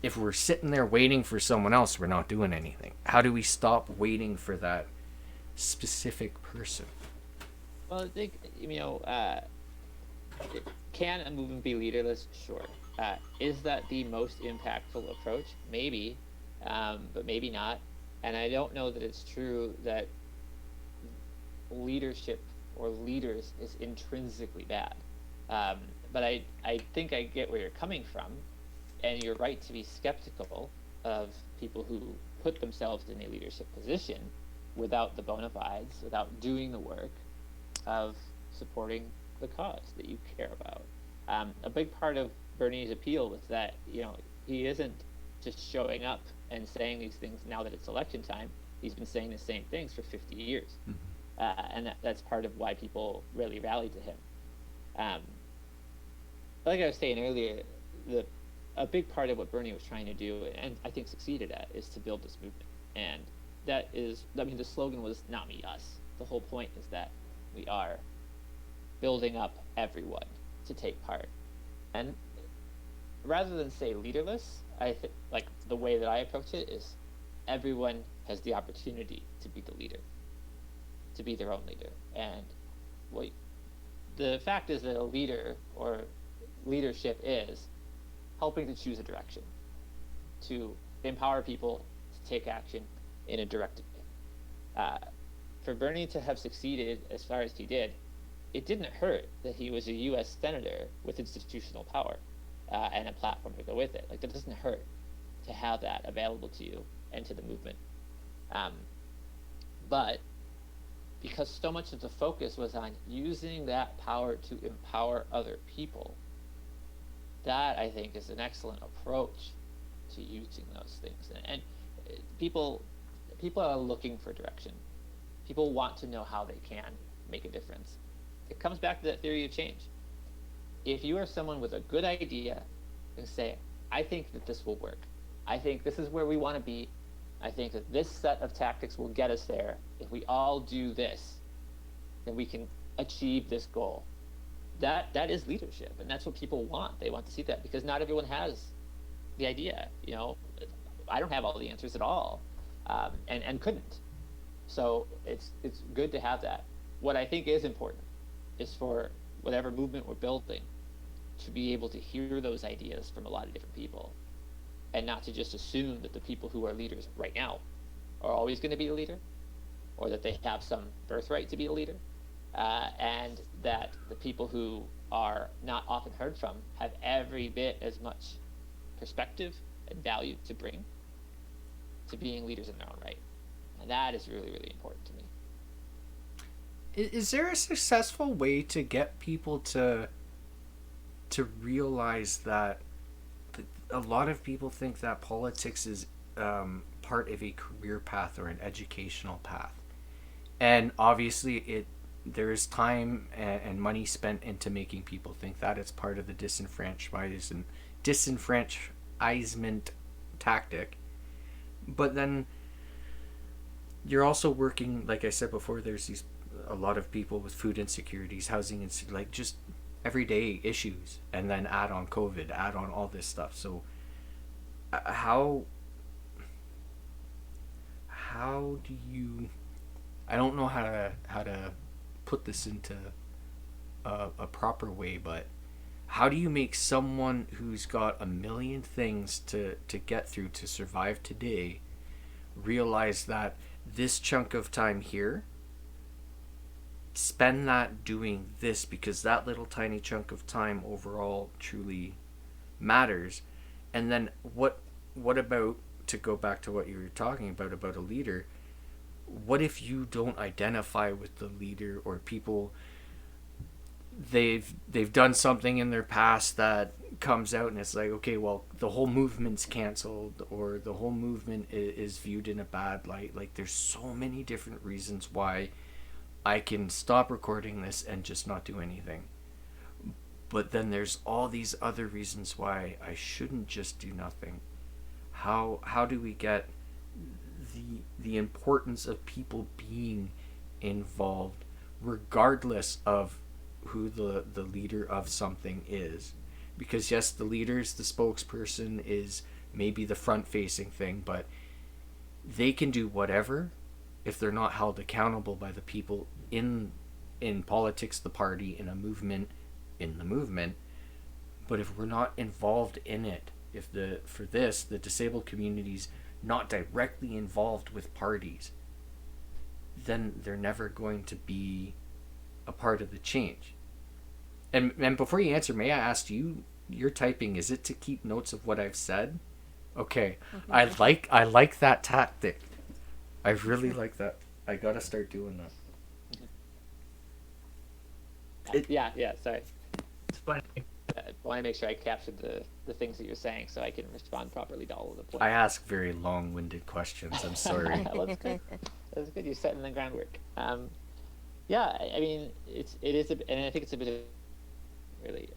if we're sitting there waiting for someone else, we're not doing anything. How do we stop waiting for that specific person? Well, I think, can a movement be leaderless? Sure. Is that the most impactful approach? Maybe, but maybe not. And I don't know that it's true that leadership or leaders is intrinsically bad. But I think I get where you're coming from, and you're right to be skeptical of people who put themselves in a leadership position without the bona fides, without doing the work of supporting the cause that you care about. A big part of Bernie's appeal was that, he isn't just showing up and saying these things now that it's election time. He's been saying the same things for 50 years. And that's part of why people really rallied to him. Um, like I was saying earlier, a big part of what Bernie was trying to do, and I think succeeded at, is to build this movement. And the slogan was "Not me, us." The whole point is that we are building up everyone to take part. And rather than say leaderless, I think, like, the way that I approach it is everyone has the opportunity to be the leader, to be their own leader. And the fact is that a leader or leadership is helping to choose a direction, to empower people to take action in a directed way. For Bernie to have succeeded as far as he did, it didn't hurt that he was a U.S. senator with institutional power and a platform to go with it. Like, that doesn't hurt to have that available to you and to the movement. But because so much of the focus was on using that power to empower other people, that, I think, is an excellent approach to using those things. And people are looking for direction. People want to know how they can make a difference. It comes back to that theory of change. If you are someone with a good idea and say, I think that this will work, I think this is where we want to be, I think that this set of tactics will get us there. If we all do this, then we can achieve this goal. That is leadership, and that's what people want. They want to see that, because not everyone has the idea. I don't have all the answers at all, and couldn't. So it's good to have that. What I think is important is for whatever movement we're building to be able to hear those ideas from a lot of different people, and not to just assume that the people who are leaders right now are always going to be a leader, or that they have some birthright to be a leader, and that the people who are not often heard from have every bit as much perspective and value to bring to being leaders in their own right. And that is really, really important to me. Is there a successful way to get people to realize that a lot of people think that politics is part of a career path or an educational path, and obviously there is time and money spent into making people think that it's part of the disenfranchisement tactic, but then you're also working, like I said before, there's a lot of people with food insecurities, housing like just everyday issues, and then add on COVID, add on all this stuff. So how do you, I don't know how to put this into a proper way, but how do you make someone who's got a million things to get through to survive today realize that this chunk of time here, spend that doing this, because that little tiny chunk of time overall truly matters? And then what about, to go back to what you were talking about a leader, what if you don't identify with the leader, or people, they've done something in their past that comes out and it's like, okay, well, the whole movement's canceled, or the whole movement is viewed in a bad light. Like, there's so many different reasons why I can stop recording this and just not do anything, but then there's all these other reasons why I shouldn't just do nothing. How do we get the importance of people being involved, regardless of who the leader of something is? Because yes, the leader's the spokesperson, is maybe the front facing thing, but they can do whatever if they're not held accountable by the people in politics, the party, in a movement, in the movement. But if we're not involved in it, if the disabled community's not directly involved with parties, then they're never going to be a part of the change. And before you answer, may I ask you, your typing, is it to keep notes of what I've said? Okay. I like that tactic. I really like that. I gotta start doing that. It, Yeah. Sorry. It's funny. I want to make sure I captured the things that you're saying so I can respond properly to all of the I points. ask very long-winded questions. I'm sorry. Well, that's good. That's good. You're setting the groundwork. Yeah, I mean, it is, and I think it's a bit of really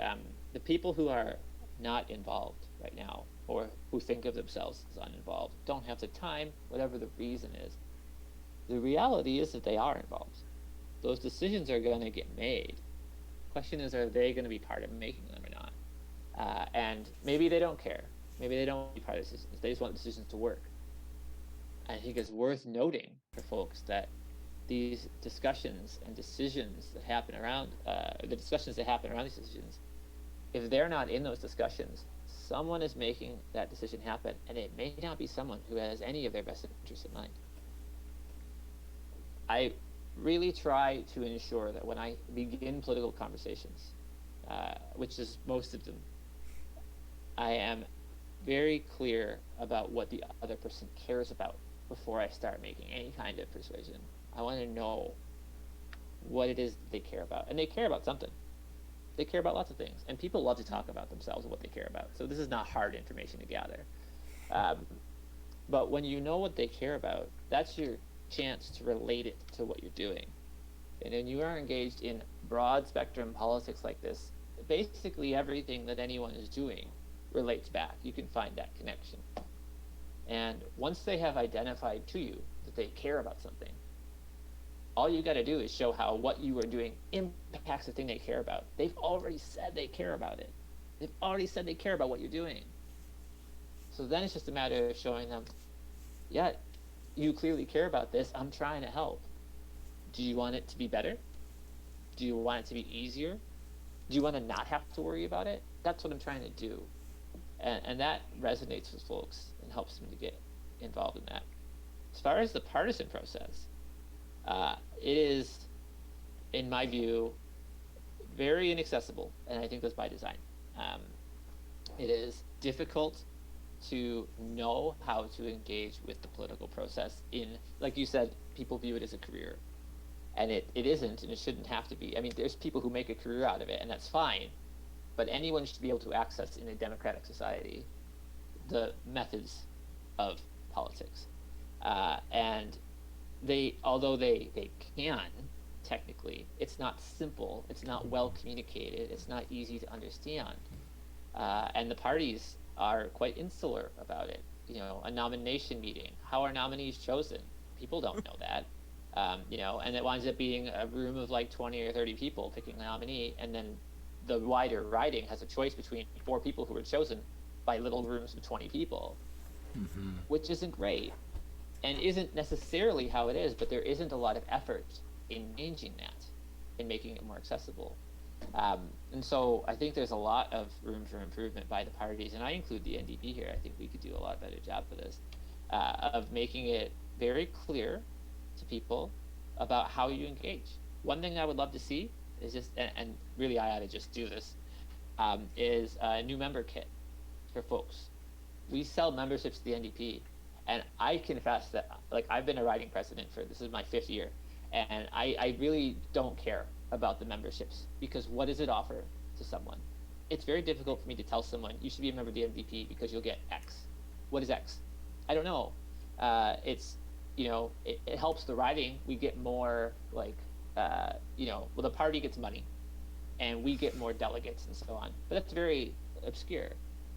the people who are not involved right now or who think of themselves as uninvolved don't have the time, whatever the reason is. The reality is that they are involved. Those decisions are going to get made. Question is, are they going to be part of making them or not? And maybe they don't care. Maybe they don't want to be part of decisions. They just want decisions to work. I think it's worth noting for folks that these discussions and decisions that happen around the discussions that happen around these decisions, if they're not in those discussions, someone is making that decision happen, and it may not be someone who has any of their best interests in mind. I really try to ensure that when I begin political conversations, which is most of them, I am very clear about what the other person cares about before I start making any kind of persuasion. I want to know what it is that they care about. And they care about something. They care about lots of things. And people love to talk about themselves and what they care about. So this is not hard information to gather. But when you know what they care about, that's your chance to relate it to what you're doing. And when you are engaged in broad spectrum politics like this, basically everything that anyone is doing relates back. You can find that connection. And once they have identified to you that they care about something, all you got to do is show how what you are doing impacts the thing they care about. They've already said they care about it. They've already said they care about what you're doing. So then it's just a matter of showing them, yeah, you clearly care about this. I'm trying to help. Do you want it to be better? Do you want it to be easier? Do you want to not have to worry about it? That's what I'm trying to do. And that resonates with folks and helps them to get involved in that. As far as the partisan process, it is, in my view, very inaccessible, and I think that's by design. It is difficult to know how to engage with the political process like you said, people view it as a career. And it isn't, and it shouldn't have to be. I mean, there's people who make a career out of it, and that's fine. But anyone should be able to access in a democratic society the methods of politics. And although they can, technically, it's not simple, it's not well communicated, it's not easy to understand. And the parties are quite insular about it. A nomination meeting, how are nominees chosen? People don't know that. And it winds up being a room of like 20 or 30 people picking a nominee, and then the wider riding has a choice between 4 people who were chosen by little rooms of 20 people, which isn't great and isn't necessarily how it is, but there isn't a lot of effort in changing that, in making it more accessible. And so I think there's a lot of room for improvement by the parties, and I include the NDP here. I think we could do a lot better job for this, of making it very clear to people about how you engage. One thing I would love to see is just, and really I ought to just do this, is a new member kit for folks. We sell memberships to the NDP, and I confess that, like, I've been a riding president this is my 5th year, and I really don't care about the memberships, because what does it offer to someone? It's very difficult for me to tell someone, you should be a member of the NDP because you'll get X. What is X? I don't know. It helps the riding. We get more, the party gets money, and we get more delegates and so on. But that's very obscure.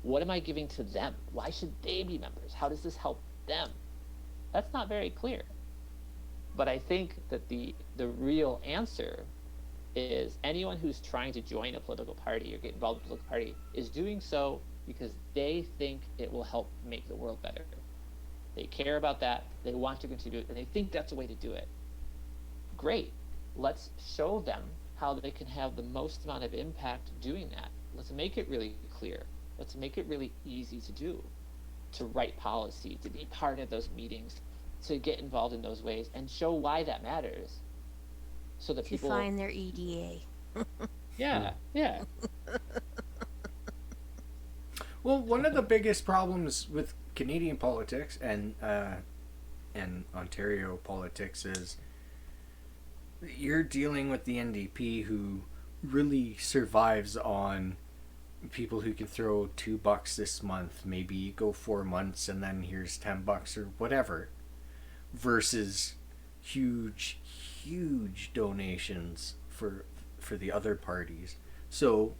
What am I giving to them? Why should they be members? How does this help them? That's not very clear. But I think that the real answer is anyone who's trying to join a political party or get involved in a political party is doing so because they think it will help make the world better. They care about that, they want to contribute, and they think that's a way to do it. Great. Let's show them how they can have the most amount of impact doing that. Let's make it really clear. Let's make it really easy to do, to write policy, to be part of those meetings, to get involved in those ways, and show why that matters. So that people find their EDA. Yeah. Well, one of the biggest problems with Canadian politics and Ontario politics is you're dealing with the NDP, who really survives on people who can throw $2 this month, maybe go 4 months and then here's $10 or whatever, versus huge, huge donations for the other parties. So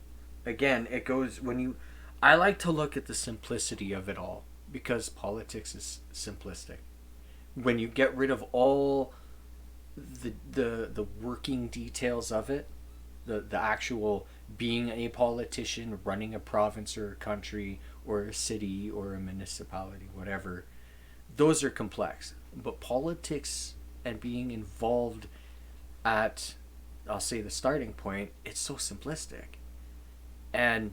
again, it goes when you. I like to look at the simplicity of it all because politics is simplistic. When you get rid of all the working details of it, the actual being a politician, running a province or a country or a city or a municipality, whatever, those are complex. But politics and being involved at, I'll say, the starting point, it's so simplistic. And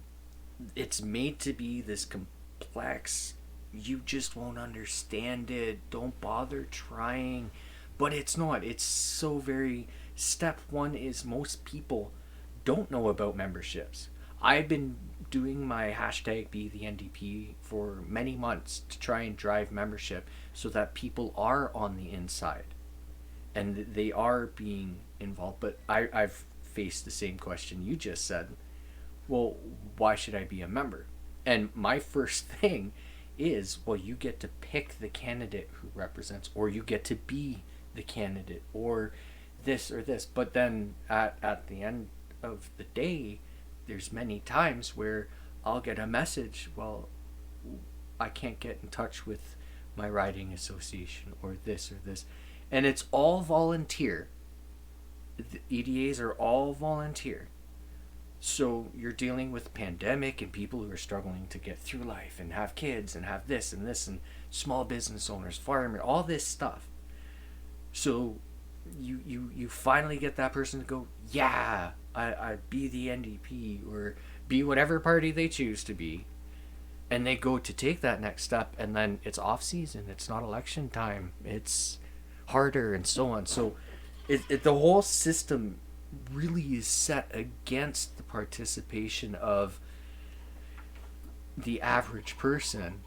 it's made to be this complex. You just won't understand it. Don't bother trying. But it's not. It's so very. Step one is most people don't know about memberships. I've been doing my hashtag be the NDP for many months to try and drive membership so that people are on the inside and they are being involved. But I've faced the same question you just said. Well, why should I be a member? And my first thing is, well, you get to pick the candidate who represents, or you get to be the candidate, or this or this. But then at the end of the day, there's many times where I'll get a message, well, I can't get in touch with my riding association, or this or this. And it's all volunteer. The EDAs are all volunteer. So you're dealing with pandemic and people who are struggling to get through life and have kids and have this and small business owners, farmers, all this stuff. So you finally get that person to go, yeah, I be the NDP or be whatever party they choose to be. And they go to take that next step, and then it's off season, it's not election time, it's harder and so on. So the whole system really is set against the participation of the average person.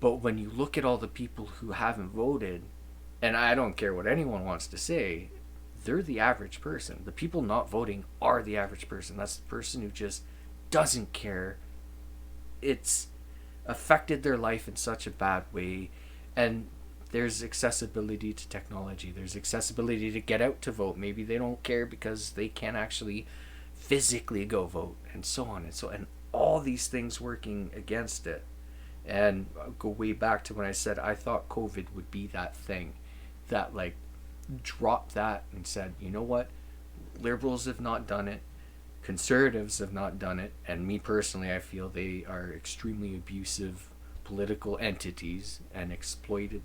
But when you look at all the people who haven't voted, and I don't care what anyone wants to say, they're the average person. The people not voting are the average person. That's the person who just doesn't care. It's affected their life in such a bad way. And there's accessibility to technology. There's accessibility to get out to vote. Maybe they don't care because they can't actually physically go vote, and so on and so on. And all these things working against it. And I'll go way back to when I said I thought COVID would be that thing that like dropped that and said, you know what? Liberals have not done it. Conservatives have not done it. And me personally, I feel they are extremely abusive political entities and exploitative,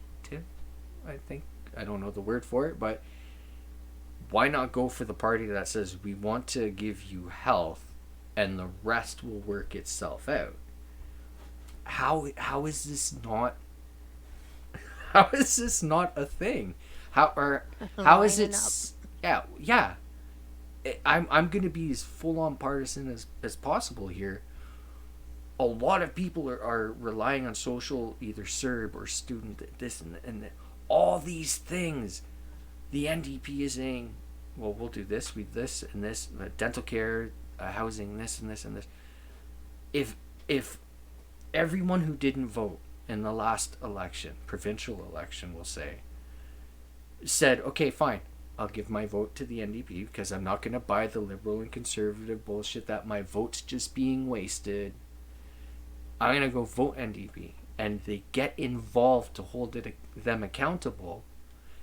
I think. I don't know the word for it, but why not go for the party that says we want to give you health and the rest will work itself out? How is this not a thing? How is it? Yeah. I'm gonna be as full on partisan as possible here. A lot of people are relying on social, either CERB or student, this and all these things. The NDP is saying, well, we'll do this, we this and this, dental care, housing, this and this and this. If everyone who didn't vote in the last election, provincial election, we'll say, said, okay, fine, I'll give my vote to the NDP because I'm not going to buy the liberal and conservative bullshit that my vote's just being wasted. I'm going to go vote NDP. And they get involved to hold them accountable.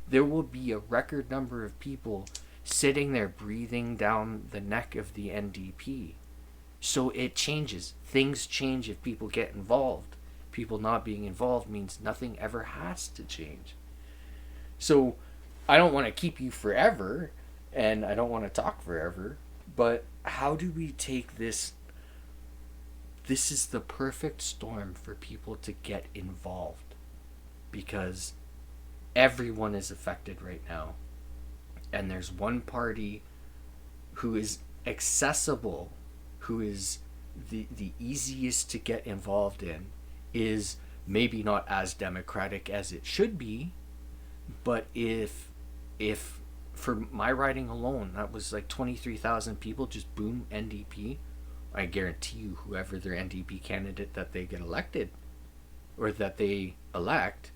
There will be a record number of people sitting there breathing down the neck of the NDP. So it changes. Things change if people get involved. People not being involved means nothing ever has to change. So I don't want to keep you forever, and I don't want to talk forever, but how do we take this? This is the perfect storm for people to get involved, because everyone is affected right now. And there's one party who is accessible, who is the easiest to get involved in, is maybe not as democratic as it should be, but if for my riding alone, that was like 23,000 people. Just boom, NDP. I guarantee you, whoever their NDP candidate that they get elected or that they elect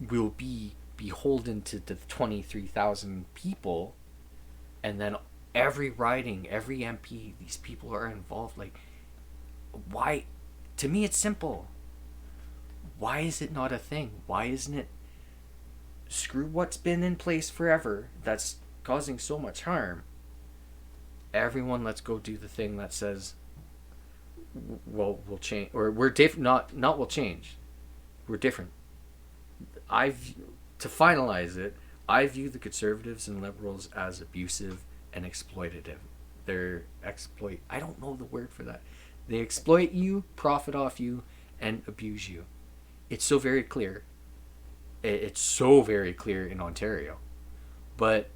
will be beholden to the 23,000 people, and then every riding, every MP, these people are involved. Like, why? To me, it's simple. Why is it not a thing? Why isn't it? Screw what's been in place forever that's causing so much harm. Everyone, let's go do the thing that says, well, we'll change, or we're different. Not we'll change. We're different. To finalize it, I view the conservatives and liberals as abusive and exploitative. They're exploit. I don't know the word for that. They exploit you, profit off you, and abuse you. It's so very clear. It's so very clear in Ontario. But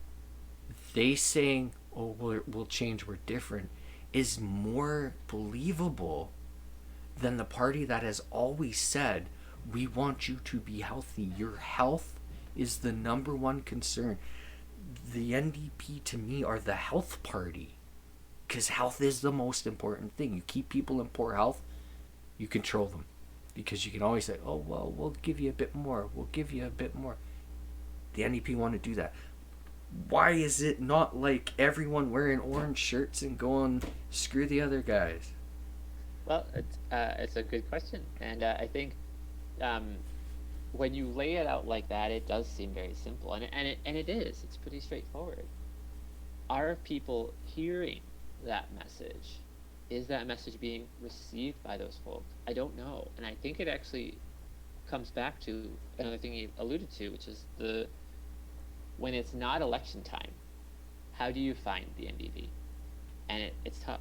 they saying, oh, we'll change, we're different, is more believable than the party that has always said, we want you to be healthy. Your health is the number one concern. The NDP, to me, are the health party, because health is the most important thing. You keep people in poor health, you control them, because you can always say, oh, well, we'll give you a bit more, we'll give you a bit more. The NDP want to do that. Why is it not like everyone wearing orange shirts and going, screw the other guys? Well, it's a good question, and I think when you lay it out like that, it does seem very simple, and it is. It's pretty straightforward. Are people hearing that message? Is that message being received by those folks? I don't know, and I think it actually comes back to another thing you alluded to, which is when it's not election time, how do you find the NDP? And it's tough.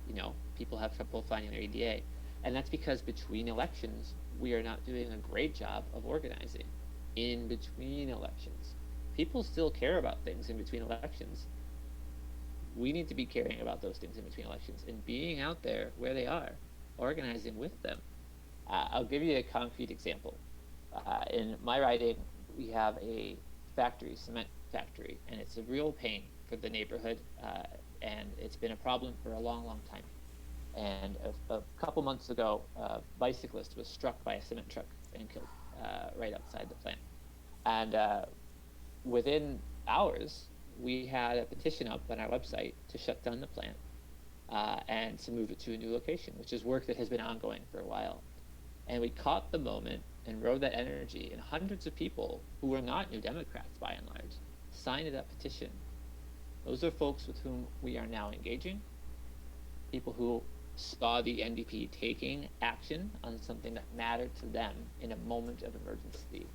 You know, people have trouble finding their EDA, and that's because between elections, we are not doing a great job of organizing. In between elections, people still care about things in between elections. We need to be caring about those things in between elections and being out there where they are, organizing with them. I'll give you a concrete example. In my riding, we have a cement factory, and it's a real pain for the neighborhood, and it's been a problem for a long, long time. And a couple months ago, a bicyclist was struck by a cement truck and killed right outside the plant. And within hours, we had a petition up on our website to shut down the plant and to move it to a new location, which is work that has been ongoing for a while. And we caught the moment and rode that energy, and hundreds of people who were not New Democrats by and large signed that petition. Those are folks with whom we are now engaging, people who saw the NDP taking action on something that mattered to them in a moment of emergency.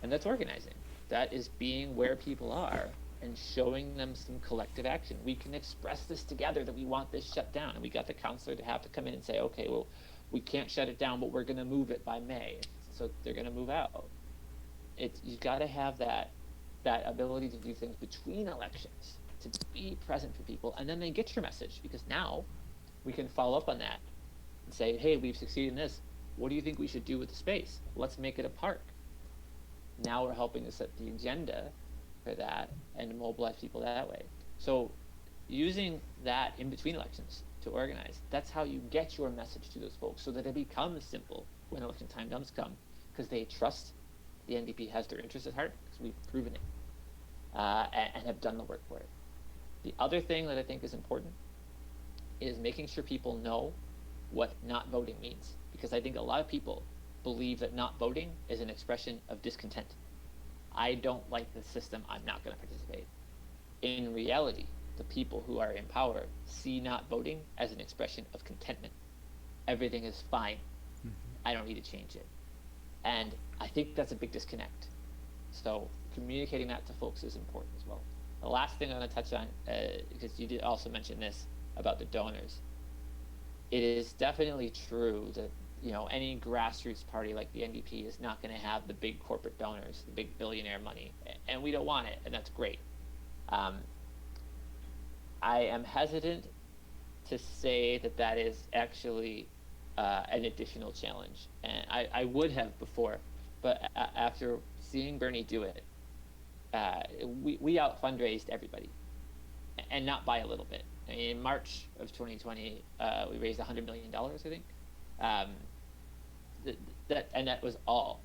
And that's organizing. That is being where people are and showing them some collective action. We can express this together that we want this shut down. And we got the councillor to have to come in and say, okay, well, we can't shut it down, but we're going to move it by May. So they're going to move out. You've got to have that ability to do things between elections, to be present for people, and then they get your message, because now we can follow up on that and say, hey, we've succeeded in this. What do you think we should do with the space? Let's make it a park. Now we're helping to set the agenda for that and mobilize people that way. So using that in between elections to organize, that's how you get your message to those folks, so that it becomes simple when election time does come, because they trust the NDP has their interests at heart, because we've proven it and have done the work for it. The other thing that I think is important is making sure people know what not voting means, because I think a lot of people believe that not voting is an expression of discontent. I don't like the system, I'm not going to participate. In reality, the people who are in power see not voting as an expression of contentment. Everything is fine. Mm-hmm. I don't need to change it. And I think that's a big disconnect. So communicating that to folks is important as well. The last thing I'm going to touch on, because you did also mention this about the donors. It is definitely true that, you know, any grassroots party like the NDP is not going to have the big corporate donors, the big billionaire money, and we don't want it, and that's great. I am hesitant to say that is actually an additional challenge, and I would have before, but after seeing Bernie do it, we out fundraised everybody, and not by a little bit. I mean, in March of 2020, we raised $100 million, I think. Um, that was all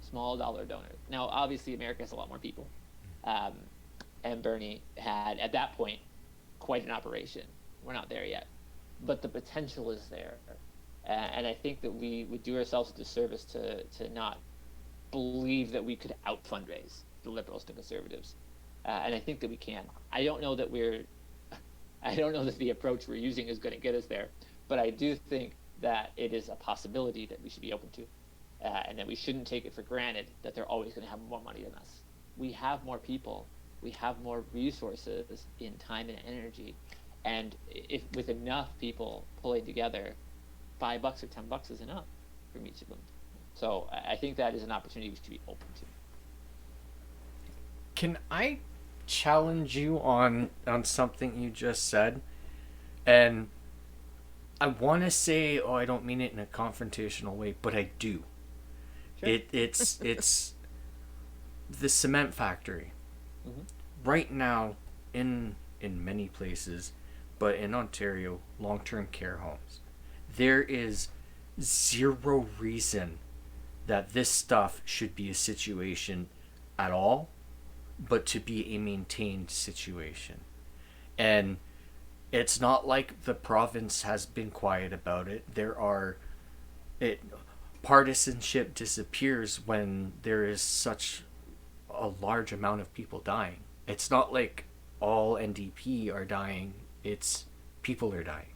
small dollar donors. Now, obviously, America has a lot more people, um, and Bernie had at that point quite an operation. We're not there yet, but the potential is there, and I think that we would do ourselves a disservice to not believe that we could out fundraise the liberals to conservatives, and I think that we can. I don't know that I don't know that the approach we're using is going to get us there, but I do think that it is a possibility that we should be open to, and that we shouldn't take it for granted that they're always going to have more money than us. We have more people, we have more resources in time and energy, and if with enough people pulling together, $5 or $10 is enough from each of them. So I think that is an opportunity we should be open to. Can I challenge you on something you just said? And I want to say, oh, I don't mean it in a confrontational way, but I do. Sure. It's the cement factory. Mm-hmm. Right now, in many places, but in Ontario, long-term care homes, there is zero reason that this stuff should be a situation at all, but to be a maintained situation. And it's not like the province has been quiet about it. It partisanship disappears when there is such a large amount of people dying. It's not like all NDP are dying, it's people are dying.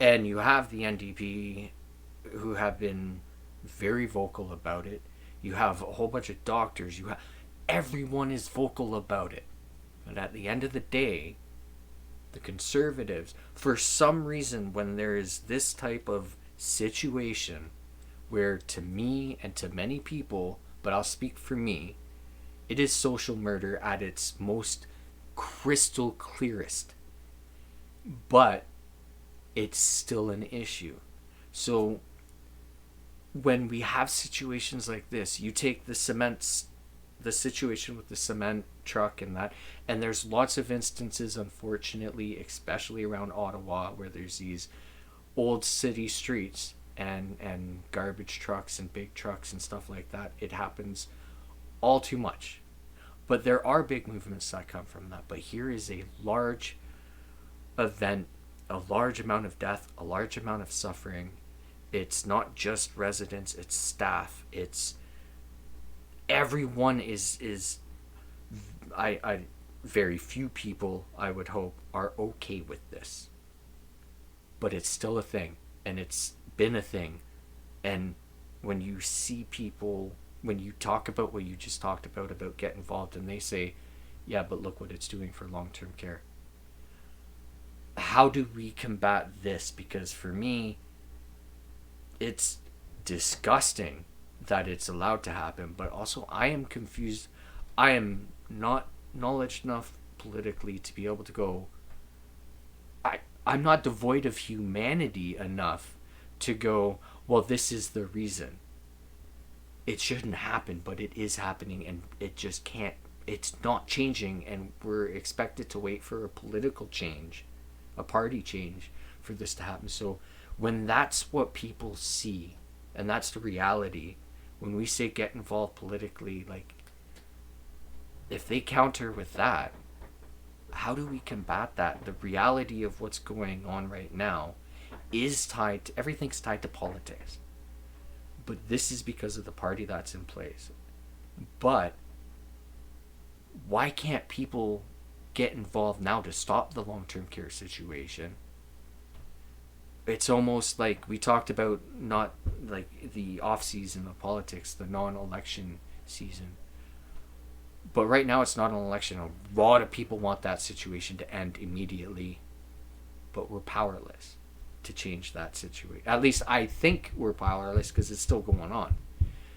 And you have the NDP who have been very vocal about it. You have a whole bunch of doctors. Everyone is vocal about it. And at the end of the day, the conservatives, for some reason, when there is this type of situation where to me and to many people, but I'll speak for me, it is social murder at its most crystal clearest. But it's still an issue. So when we have situations like this, you take the situation with the cement truck and there's lots of instances, unfortunately, especially around Ottawa, where there's these old city streets and garbage trucks and big trucks and stuff like that. It happens all too much. But there are big movements that come from that. But here is a large event, a large amount of death, a large amount of suffering. It's not just residents, it's staff, it's everyone is I very few people, I would hope, are okay with this. But it's still a thing, and it's been a thing. And when you see people, when you talk about what you just talked about get involved, and they say, yeah, but look what it's doing for long-term care. How do we combat this? Because for me, it's disgusting that it's allowed to happen, but also I am confused. I am not knowledge enough politically to be able to go, I'm not devoid of humanity enough to go, well, this is the reason. It shouldn't happen, but it is happening, and it just can't, it's not changing, and we're expected to wait for a political change, a party change, for this to happen. So when that's what people see, and that's the reality, when we say get involved politically, like, if they counter with that, how do we combat that? The reality of what's going on right now is tied to, everything's tied to politics. But this is because of the party that's in place. But why can't people get involved now to stop the long-term care situation? It's almost like we talked about, not like the off-season of politics, the non-election season. But right now it's not an election. A lot of people want that situation to end immediately. But we're powerless to change that situation. At least I think we're powerless because it's still going on.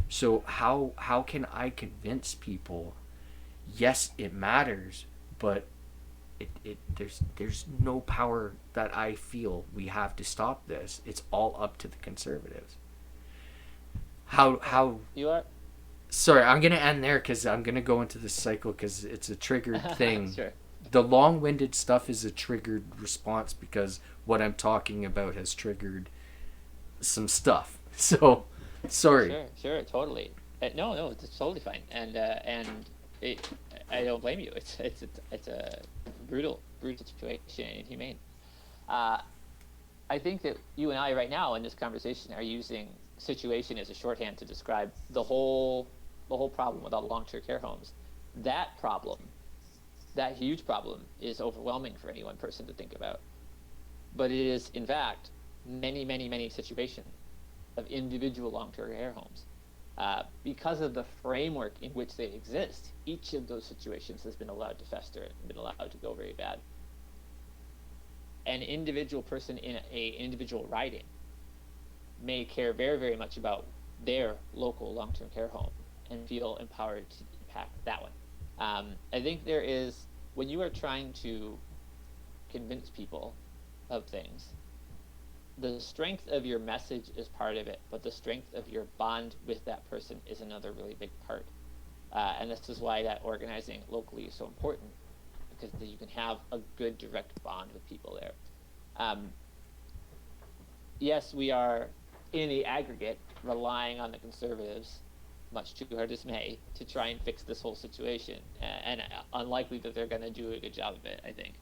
So how can I convince people, yes, it matters, but there's no power that I feel we have to stop this. It's all up to the conservatives. How You are sorry, I'm gonna end there because I'm gonna go into this cycle because it's a triggered thing. Sure. The long-winded stuff is a triggered response because what I'm talking about has triggered some stuff. So, sorry. Sure, totally. No, it's totally fine, and it, I don't blame you. It's a brutal situation and inhumane. Uh, I think that you and I right now in this conversation are using situation as a shorthand to describe the whole problem with all long-term care homes. That problem, that huge problem, is overwhelming for any one person to think about. But it is, in fact, many situations of individual long-term care homes. Because of the framework in which they exist, each of those situations has been allowed to fester and been allowed to go very bad. An individual person in a individual riding may care very much about their local long-term care home and feel empowered to impact that one. I think there is, when you are trying to convince people of things, the strength of your message is part of it, but the strength of your bond with that person is another really big part. And this is why that organizing locally is so important, because you can have a good direct bond with people there. Yes, we are, in the aggregate, relying on the Conservatives, much to our dismay, to try and fix this whole situation, and unlikely that they're going to do a good job of it, I think.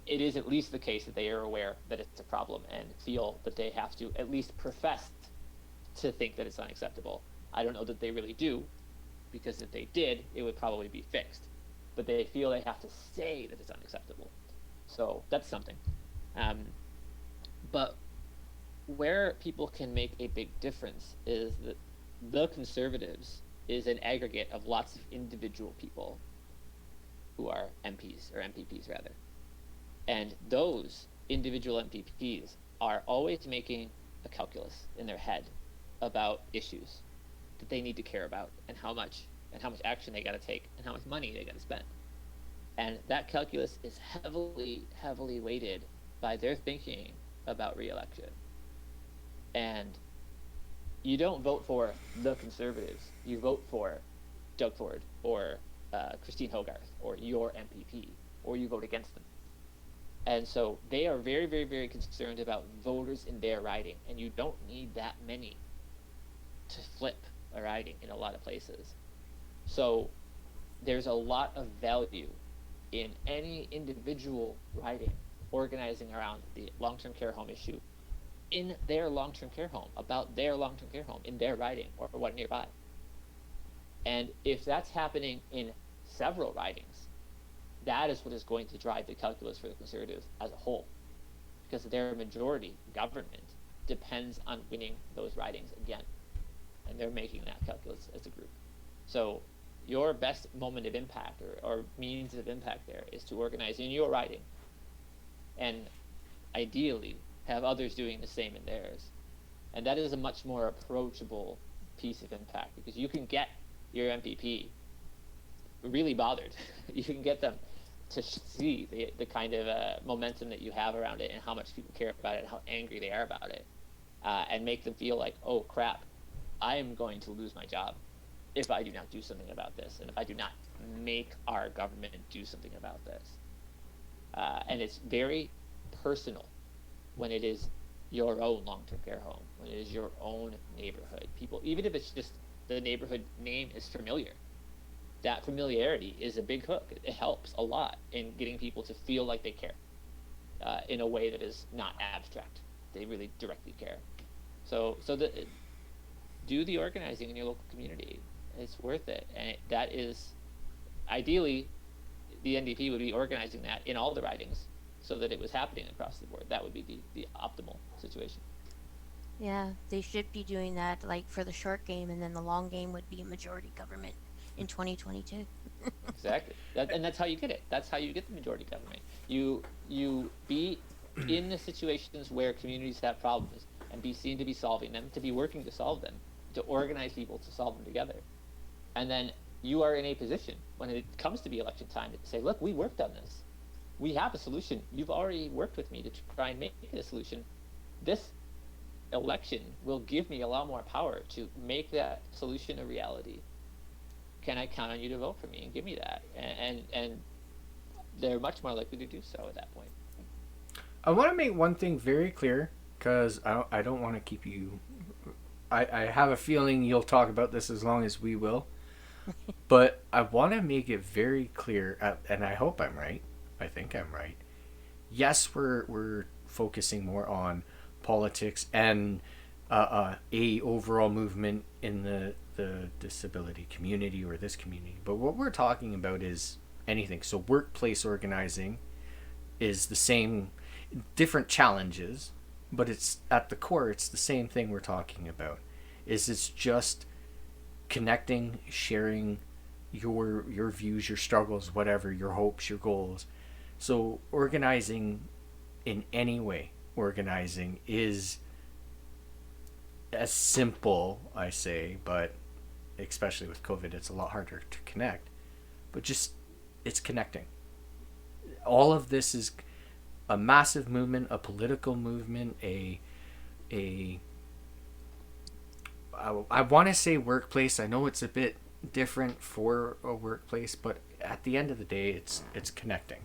It is at least the case that they are aware that it's a problem and feel that they have to at least profess to think that it's unacceptable. I don't know that they really do, because if they did, it would probably be fixed. But they feel they have to say that it's unacceptable. So that's something. But where people can make a big difference is that the Conservatives is an aggregate of lots of individual people who are MPs, or MPPs rather. And those individual MPPs are always making a calculus in their head about issues that they need to care about, and how much action they got to take, and how much money they got to spend. And that calculus is heavily weighted by their thinking about re-election. And you don't vote for the Conservatives. You vote for Doug Ford or Christine Hogarth or your MPP, or you vote against them. And so they are very concerned about voters in their riding, and you don't need that many to flip a riding in a lot of places. So there's a lot of value in any individual riding organizing around the long-term care home issue in their long-term care home, about their long-term care home, in their riding or one nearby. And if that's happening in several ridings, that is what is going to drive the calculus for the Conservatives as a whole, because their majority government depends on winning those ridings again, and they're making that calculus as a group. So your best moment of impact, or means of impact there, is to organize in your riding, and ideally have others doing the same in theirs. And that is a much more approachable piece of impact, because you can get your MPP really bothered. You can get them to see the kind of momentum that you have around it, and how much people care about it, and how angry they are about it, and make them feel like, oh crap, I am going to lose my job if I do not do something about this, and if I do not make our government do something about this. And it's very personal when it is your own long-term care home, when it is your own neighborhood. People, even if it's just the neighborhood name is familiar, that familiarity is a big hook. It helps a lot in getting people to feel like they care, in a way that is not abstract. They really directly care. So do the organizing in your local community. It's worth it, and that is, ideally, the NDP would be organizing that in all the ridings, so that it was happening across the board. That would be the optimal situation. Yeah, they should be doing that like for the short game, and then the long game would be majority government in 2022. Exactly. And that's how you get it. That's how you get the majority government. You be in the situations where communities have problems, and be seen to be solving them, to be working to solve them, to organize people to solve them together. And then you are in a position when it comes to be election time to say, look, we worked on this. We have a solution. You've already worked with me to try and make it a solution. This election will give me a lot more power to make that solution a reality. Can I count on you to vote for me and give me that? And they're much more likely to do so at that point. I want to make one thing very clear because I don't want to keep you. I have a feeling you'll talk about this as long as we will. But I want to make it very clear, and I hope I'm right. I think I'm right. Yes, we're focusing more on politics and a overall movement in the disability community or this community. But what we're talking about is anything. So workplace organizing is the same, different challenges, but it's at the core. It's the same thing we're talking about. Is it's just connecting, sharing your views, your struggles, whatever, your hopes, your goals. So organizing in any way, organizing is as simple, I say, but especially with COVID, it's a lot harder to connect. But just it's connecting. All of this is a massive movement, a political movement, a I want to say workplace. I know it's a bit different for a workplace, but at the end of the day, it's connecting,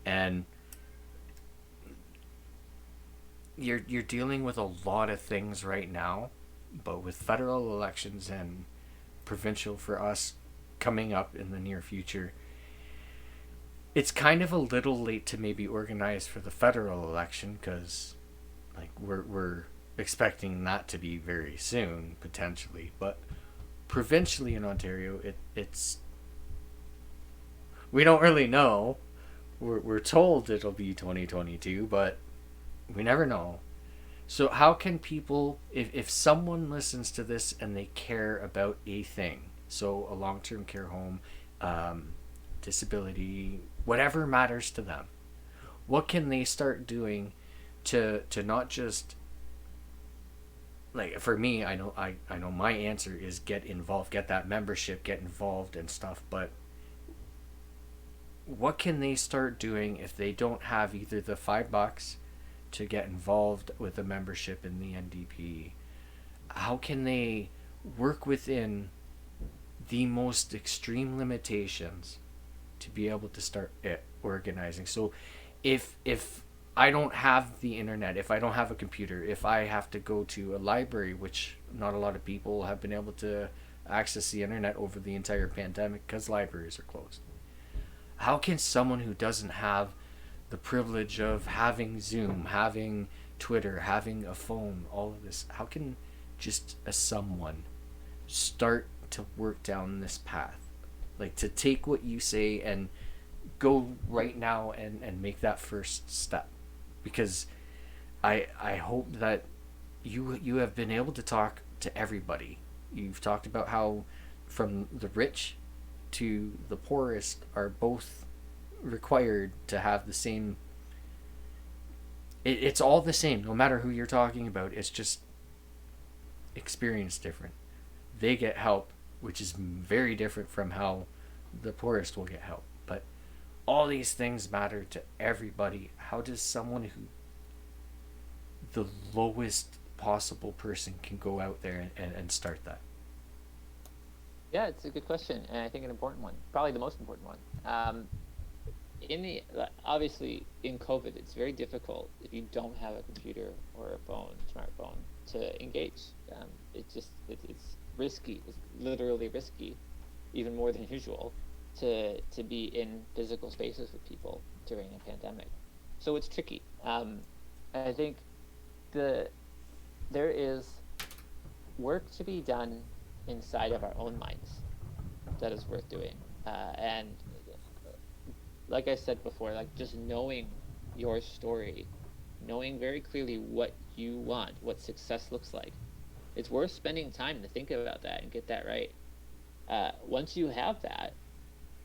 and you're dealing with a lot of things right now, but with federal elections and provincial for us coming up in the near future, it's kind of a little late to maybe organize for the federal election because like we're expecting that to be very soon potentially, but provincially in Ontario it's we don't really know. We're told it'll be 2022, but we never know. So how can people, if someone listens to this and they care about a thing, so a long-term care home, disability, whatever matters to them, what can they start doing to not just, like for me, I know my answer is get involved, get that membership, get involved and stuff, but what can they start doing if they don't have either the $5 to get involved with a membership in the NDP? How can they work within the most extreme limitations to be able to start organizing? So if I don't have the internet, if I don't have a computer, if I have to go to a library, which not a lot of people have been able to access the internet over the entire pandemic because libraries are closed, how can someone who doesn't have the privilege of having Zoom, having Twitter, having a phone, all of this, how can just a someone start to work down this path? Like to take what you say and go right now and make that first step. Because I hope that you have been able to talk to everybody. You've talked about how from the rich to the poorest are both required to have the same. It's all the same no matter who you're talking about. It's just experience different. They get help, which is very different from how the poorest will get help, but all these things matter to everybody. How does someone who the lowest possible person can go out there and start that? Yeah, it's a good question, and I think an important one, probably the most important one. In the obviously in COVID, it's very difficult if you don't have a computer or a phone, smartphone, to engage. It's risky. It's literally risky, even more than usual, to be in physical spaces with people during a pandemic. So it's tricky. I think there is work to be done inside of our own minds that is worth doing, and like I said before, like just knowing your story, knowing very clearly what you want, what success looks like. It's worth spending time to think about that and get that right. Once you have that,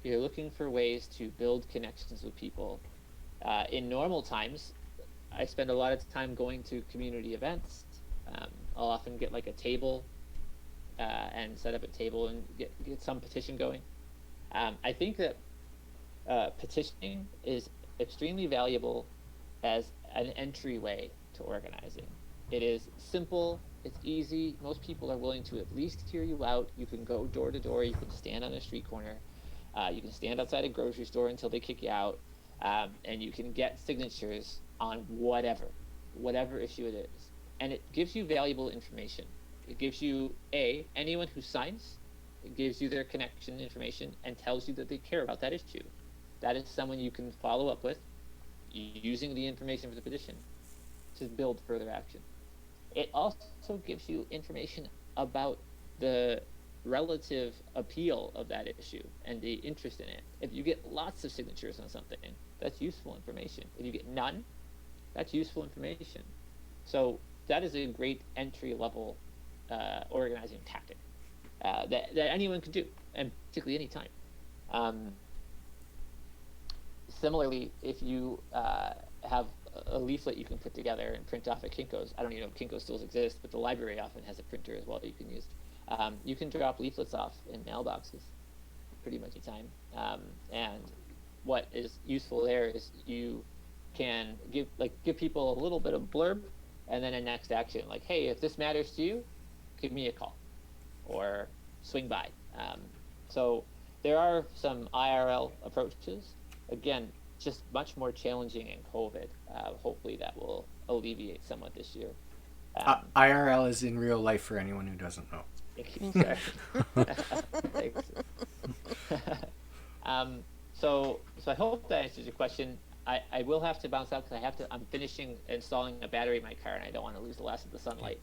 you're looking for ways to build connections with people. In normal times, I spend a lot of time going to community events. I'll often get like a table and set up a table and get some petition going. I think that petitioning is extremely valuable as an entryway to organizing. It is simple. It's easy. Most people are willing to at least hear you out. You can go door to door. You can stand on a street corner. You can stand outside a grocery store until they kick you out, and you can get signatures on whatever issue it is. And it gives you valuable information. It gives you anyone who signs. It gives you their connection information and tells you that they care about that issue. That is someone you can follow up with using the information for the petition to build further action. It also gives you information about the relative appeal of that issue and the interest in it. If you get lots of signatures on something, that's useful information. If you get none, that's useful information. So that is a great entry level organizing tactic that anyone can do, and particularly any time. Similarly, if you have a leaflet you can put together and print off at Kinko's. I don't even know if Kinko still exists, but the library often has a printer as well that you can use. You can drop leaflets off in mailboxes pretty much any time. And what is useful there is you can give people a little bit of blurb and then a next action, like, hey, if this matters to you, give me a call or swing by. So there are some IRL approaches. Again, just much more challenging in COVID. Hopefully that will alleviate somewhat this year. IRL is in real life for anyone who doesn't know. Thanks. So I hope that answers your question. I will have to bounce out because I'm finishing installing a battery in my car and I don't want to lose the last of the sunlight.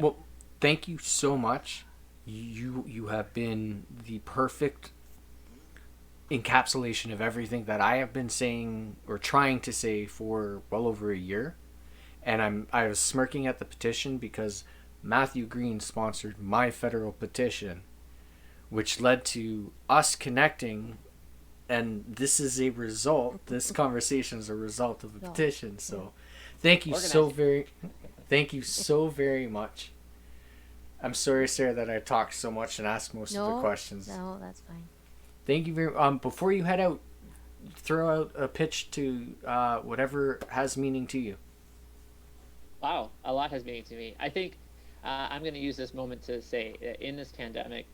Well, thank you so much. You have been the perfect encapsulation of everything that I have been saying or trying to say for well over a year. And I was smirking at the petition because Matthew Green sponsored my federal petition, which led to us connecting, and this is a result. This conversation is a result of the petition. So thank you so very much. I'm sorry, Sarah, that I talked so much and asked most of the questions. No, that's fine. Thank you very before you head out, throw out a pitch to whatever has meaning to you. Wow, a lot has meaning to me. I think I'm going to use this moment to say in this pandemic,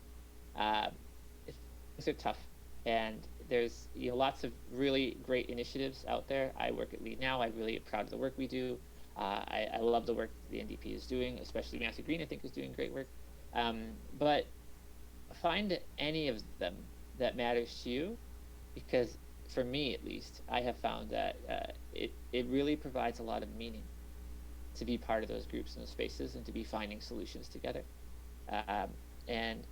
things are tough, and there's lots of really great initiatives out there. I work at Lead Now. I'm really proud of the work we do. I love the work the NDP is doing, especially Matthew Green, I think, is doing great work. But find any of them that matters to you, because for me, at least, I have found that it really provides a lot of meaning to be part of those groups and those spaces and to be finding solutions together. And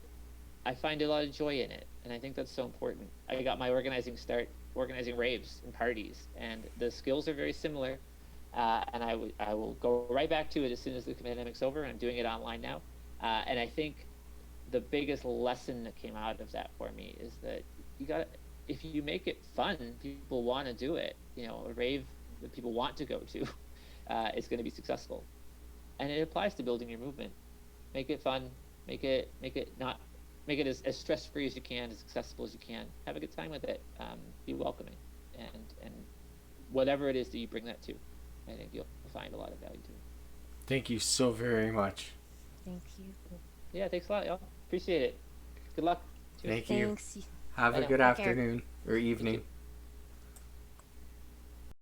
I find a lot of joy in it, and I think that's so important. I got my organizing start organizing raves and parties, and the skills are very similar. And I will go right back to it as soon as the pandemic's over. I'm doing it online now. And I think the biggest lesson that came out of that for me is that if you make it fun, people want to do it. A rave that people want to go to is going to be successful. And it applies to building your movement. Make it fun. Make it as stress-free as you can, as accessible as you can. Have a good time with it. Be welcoming, and whatever it is that you bring that to, I think you'll find a lot of value to it. Thank you so very much. Thank you. Yeah, thanks a lot, y'all. Appreciate it. Good luck. Thank you. Thanks. Have a good afternoon or evening.